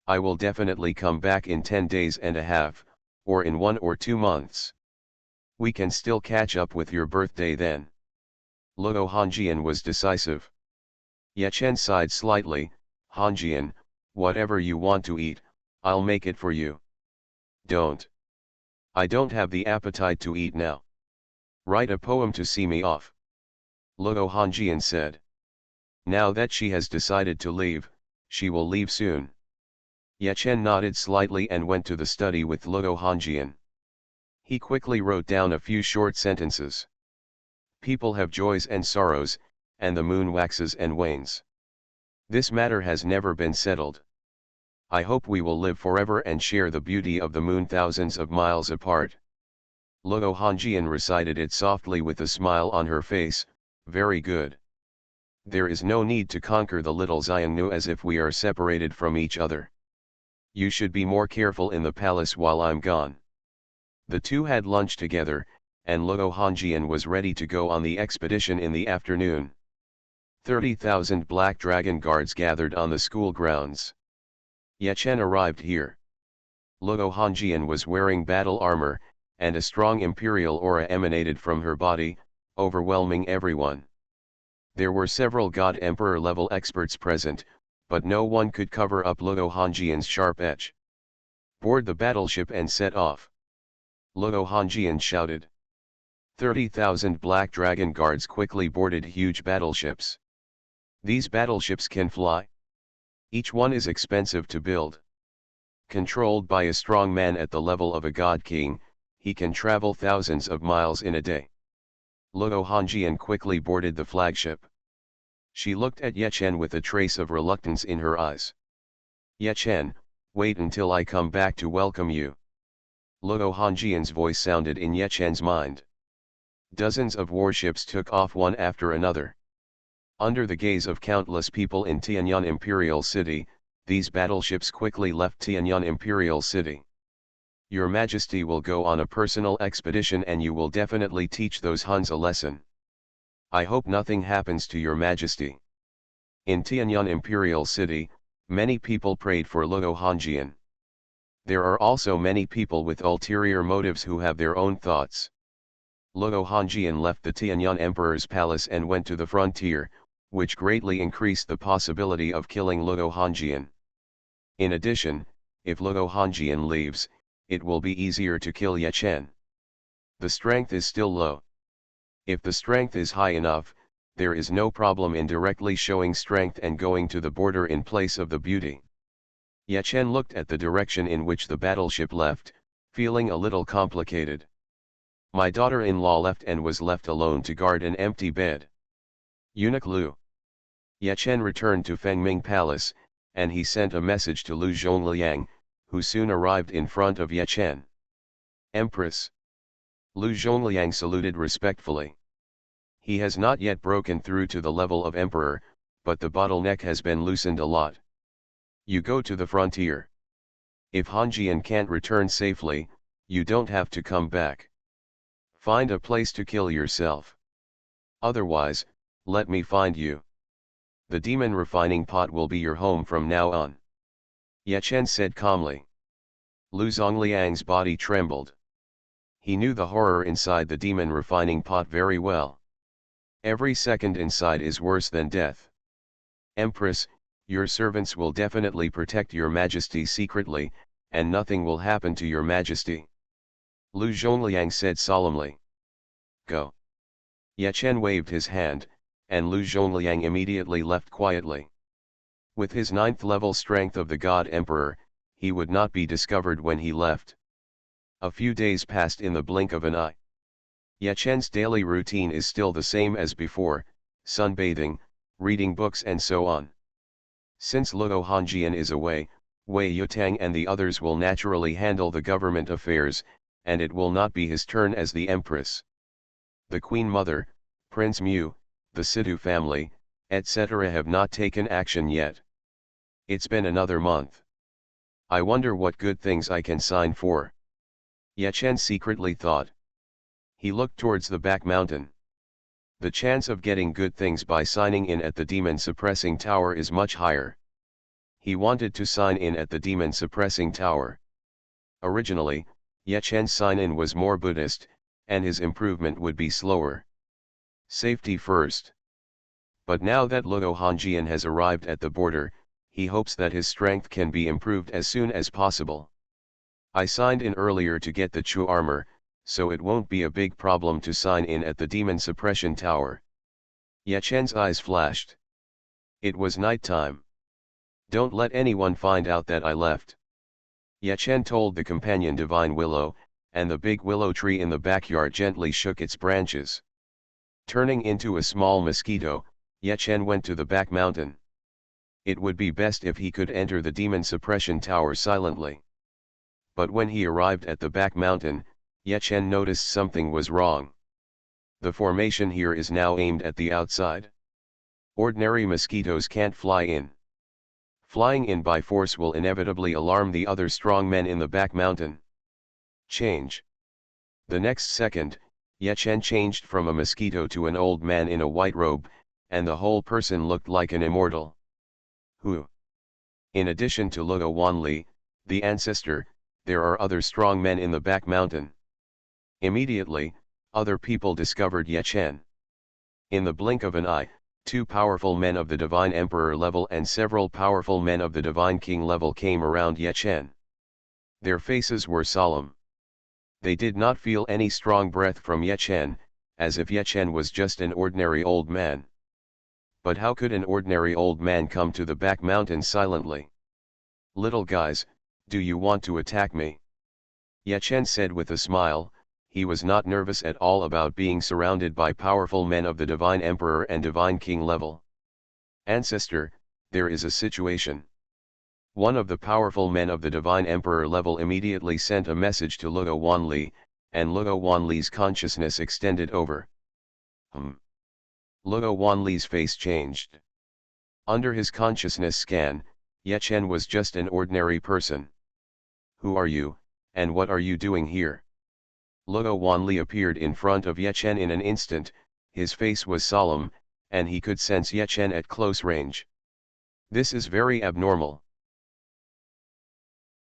I will definitely come back in 10 days and a half, or in 1 or 2 months. We can still catch up with your birthday then. Luo Hongjian was decisive. Ye Chen sighed slightly. Hongjian, whatever you want to eat, I'll make it for you. Don't. I don't have the appetite to eat now. Write a poem to see me off. Luo Hongjian said. Now that she has decided to leave, she will leave soon. Ye Chen nodded slightly and went to the study with Luo Hongjian. He quickly wrote down a few short sentences. People have joys and sorrows, and the moon waxes and wanes. This matter has never been settled. I hope we will live forever and share the beauty of the moon thousands of miles apart. Luo Hongjian recited it softly with a smile on her face. Very good. There is no need to conquer the little Xiangnu as if we are separated from each other. You should be more careful in the palace while I'm gone. The two had lunch together, and Luo Hongjian was ready to go on the expedition in the afternoon. 30,000 black dragon guards gathered on the school grounds. Ye Chen arrived here. Luo Hongjian was wearing battle armor, and a strong imperial aura emanated from her body, overwhelming everyone. There were several God Emperor level experts present, but no one could cover up Luo Hongjian's sharp edge. Board the battleship and set off. Luo Hongjian shouted. 30,000 black dragon guards quickly boarded huge battleships. These battleships can fly. Each one is expensive to build. Controlled by a strong man at the level of a god king, he can travel thousands of miles in a day. Luo Hongjian quickly boarded the flagship. She looked at Ye Chen with a trace of reluctance in her eyes. Ye Chen, wait until I come back to welcome you. Luo Hongjian's voice sounded in Ye Chen's mind. Dozens of warships took off one after another. Under the gaze of countless people in Tianyang Imperial City, these battleships quickly left Tianyang Imperial City. Your Majesty will go on a personal expedition and you will definitely teach those Huns a lesson. I hope nothing happens to your Majesty. In Tianyang Imperial City, many people prayed for Luo Hongjian. There are also many people with ulterior motives who have their own thoughts. Luo Hongjian left the Tianyang Emperor's palace and went to the frontier, which greatly increased the possibility of killing Luo Hongjian. In addition, if Luo Hongjian leaves, it will be easier to kill Ye Chen. The strength is still low. If the strength is high enough, there is no problem in directly showing strength and going to the border in place of the beauty. Ye Chen looked at the direction in which the battleship left, feeling a little complicated. My daughter-in-law left and was left alone to guard an empty bed. Eunuch Lu. Ye Chen returned to Fengming Palace, and he sent a message to Lu Zhongliang, who soon arrived in front of Ye Chen. Empress. Lu Zhongliang saluted respectfully. He has not yet broken through to the level of emperor, but the bottleneck has been loosened a lot. You go to the frontier. If Hongjian can't return safely, you don't have to come back. Find a place to kill yourself. Otherwise, let me find you. The demon refining pot will be your home from now on. Ye Chen said calmly. Lu Zongliang's body trembled. He knew the horror inside the demon refining pot very well. Every second inside is worse than death. Empress, your servants will definitely protect your Majesty secretly, and nothing will happen to your Majesty. Lu Zhongliang said solemnly. Go. Ye Chen waved his hand, and Lu Zhongliang immediately left quietly. With his 9th level strength of the God Emperor, he would not be discovered when he left. A few days passed in the blink of an eye. Ye Chen's daily routine is still the same as before, sunbathing, reading books and so on. Since Luo Hongjian is away, Wei Yutang and the others will naturally handle the government affairs, and it will not be his turn as the Empress. The Queen Mother, Prince Mu, the Sidhu family, etc. have not taken action yet. It's been another month. I wonder what good things I can sign for. Ye Chen secretly thought. He looked towards the back mountain. The chance of getting good things by signing in at the demon suppressing tower is much higher. He wanted to sign in at the demon suppressing tower. Originally, Ye Chen's sign-in was more Buddhist, and his improvement would be slower. Safety first. But now that Luo Hongjian has arrived at the border, he hopes that his strength can be improved as soon as possible. I signed in earlier to get the Chu armor, so it won't be a big problem to sign in at the demon suppression tower. Ye Chen's eyes flashed. It was night time. Don't let anyone find out that I left. Ye Chen told the companion Divine Willow, and the big willow tree in the backyard gently shook its branches. Turning into a small mosquito, Ye Chen went to the back mountain. It would be best if he could enter the demon suppression tower silently. But when he arrived at the back mountain, Ye Chen noticed something was wrong. The formation here is now aimed at the outside. Ordinary mosquitoes can't fly in. Flying in by force will inevitably alarm the other strong men in the back mountain. Change. The next second, Ye Chen changed from a mosquito to an old man in a white robe, and the whole person looked like an immortal. Who? In addition to Luo Wanli, the ancestor, there are other strong men in the back mountain. Immediately, other people discovered Ye Chen. In the blink of an eye, 2 powerful men of the Divine Emperor level and several powerful men of the Divine King level came around Ye Chen. Their faces were solemn. They did not feel any strong breath from Ye Chen, as if Ye Chen was just an ordinary old man. But how could an ordinary old man come to the back mountain silently? Little guys, do you want to attack me? Ye Chen said with a smile. He was not nervous at all about being surrounded by powerful men of the Divine Emperor and Divine King level. Ancestor, there is a situation. One of the powerful men of the Divine Emperor level immediately sent a message to Luo Wanli, and Luo Wanli's consciousness extended over. Luo Wanli's face changed. Under his consciousness scan, Ye Chen was just an ordinary person. Who are you, and what are you doing here? Luo Wanli appeared in front of Ye Chen in an instant. His face was solemn, and he could sense Ye Chen at close range. This is very abnormal.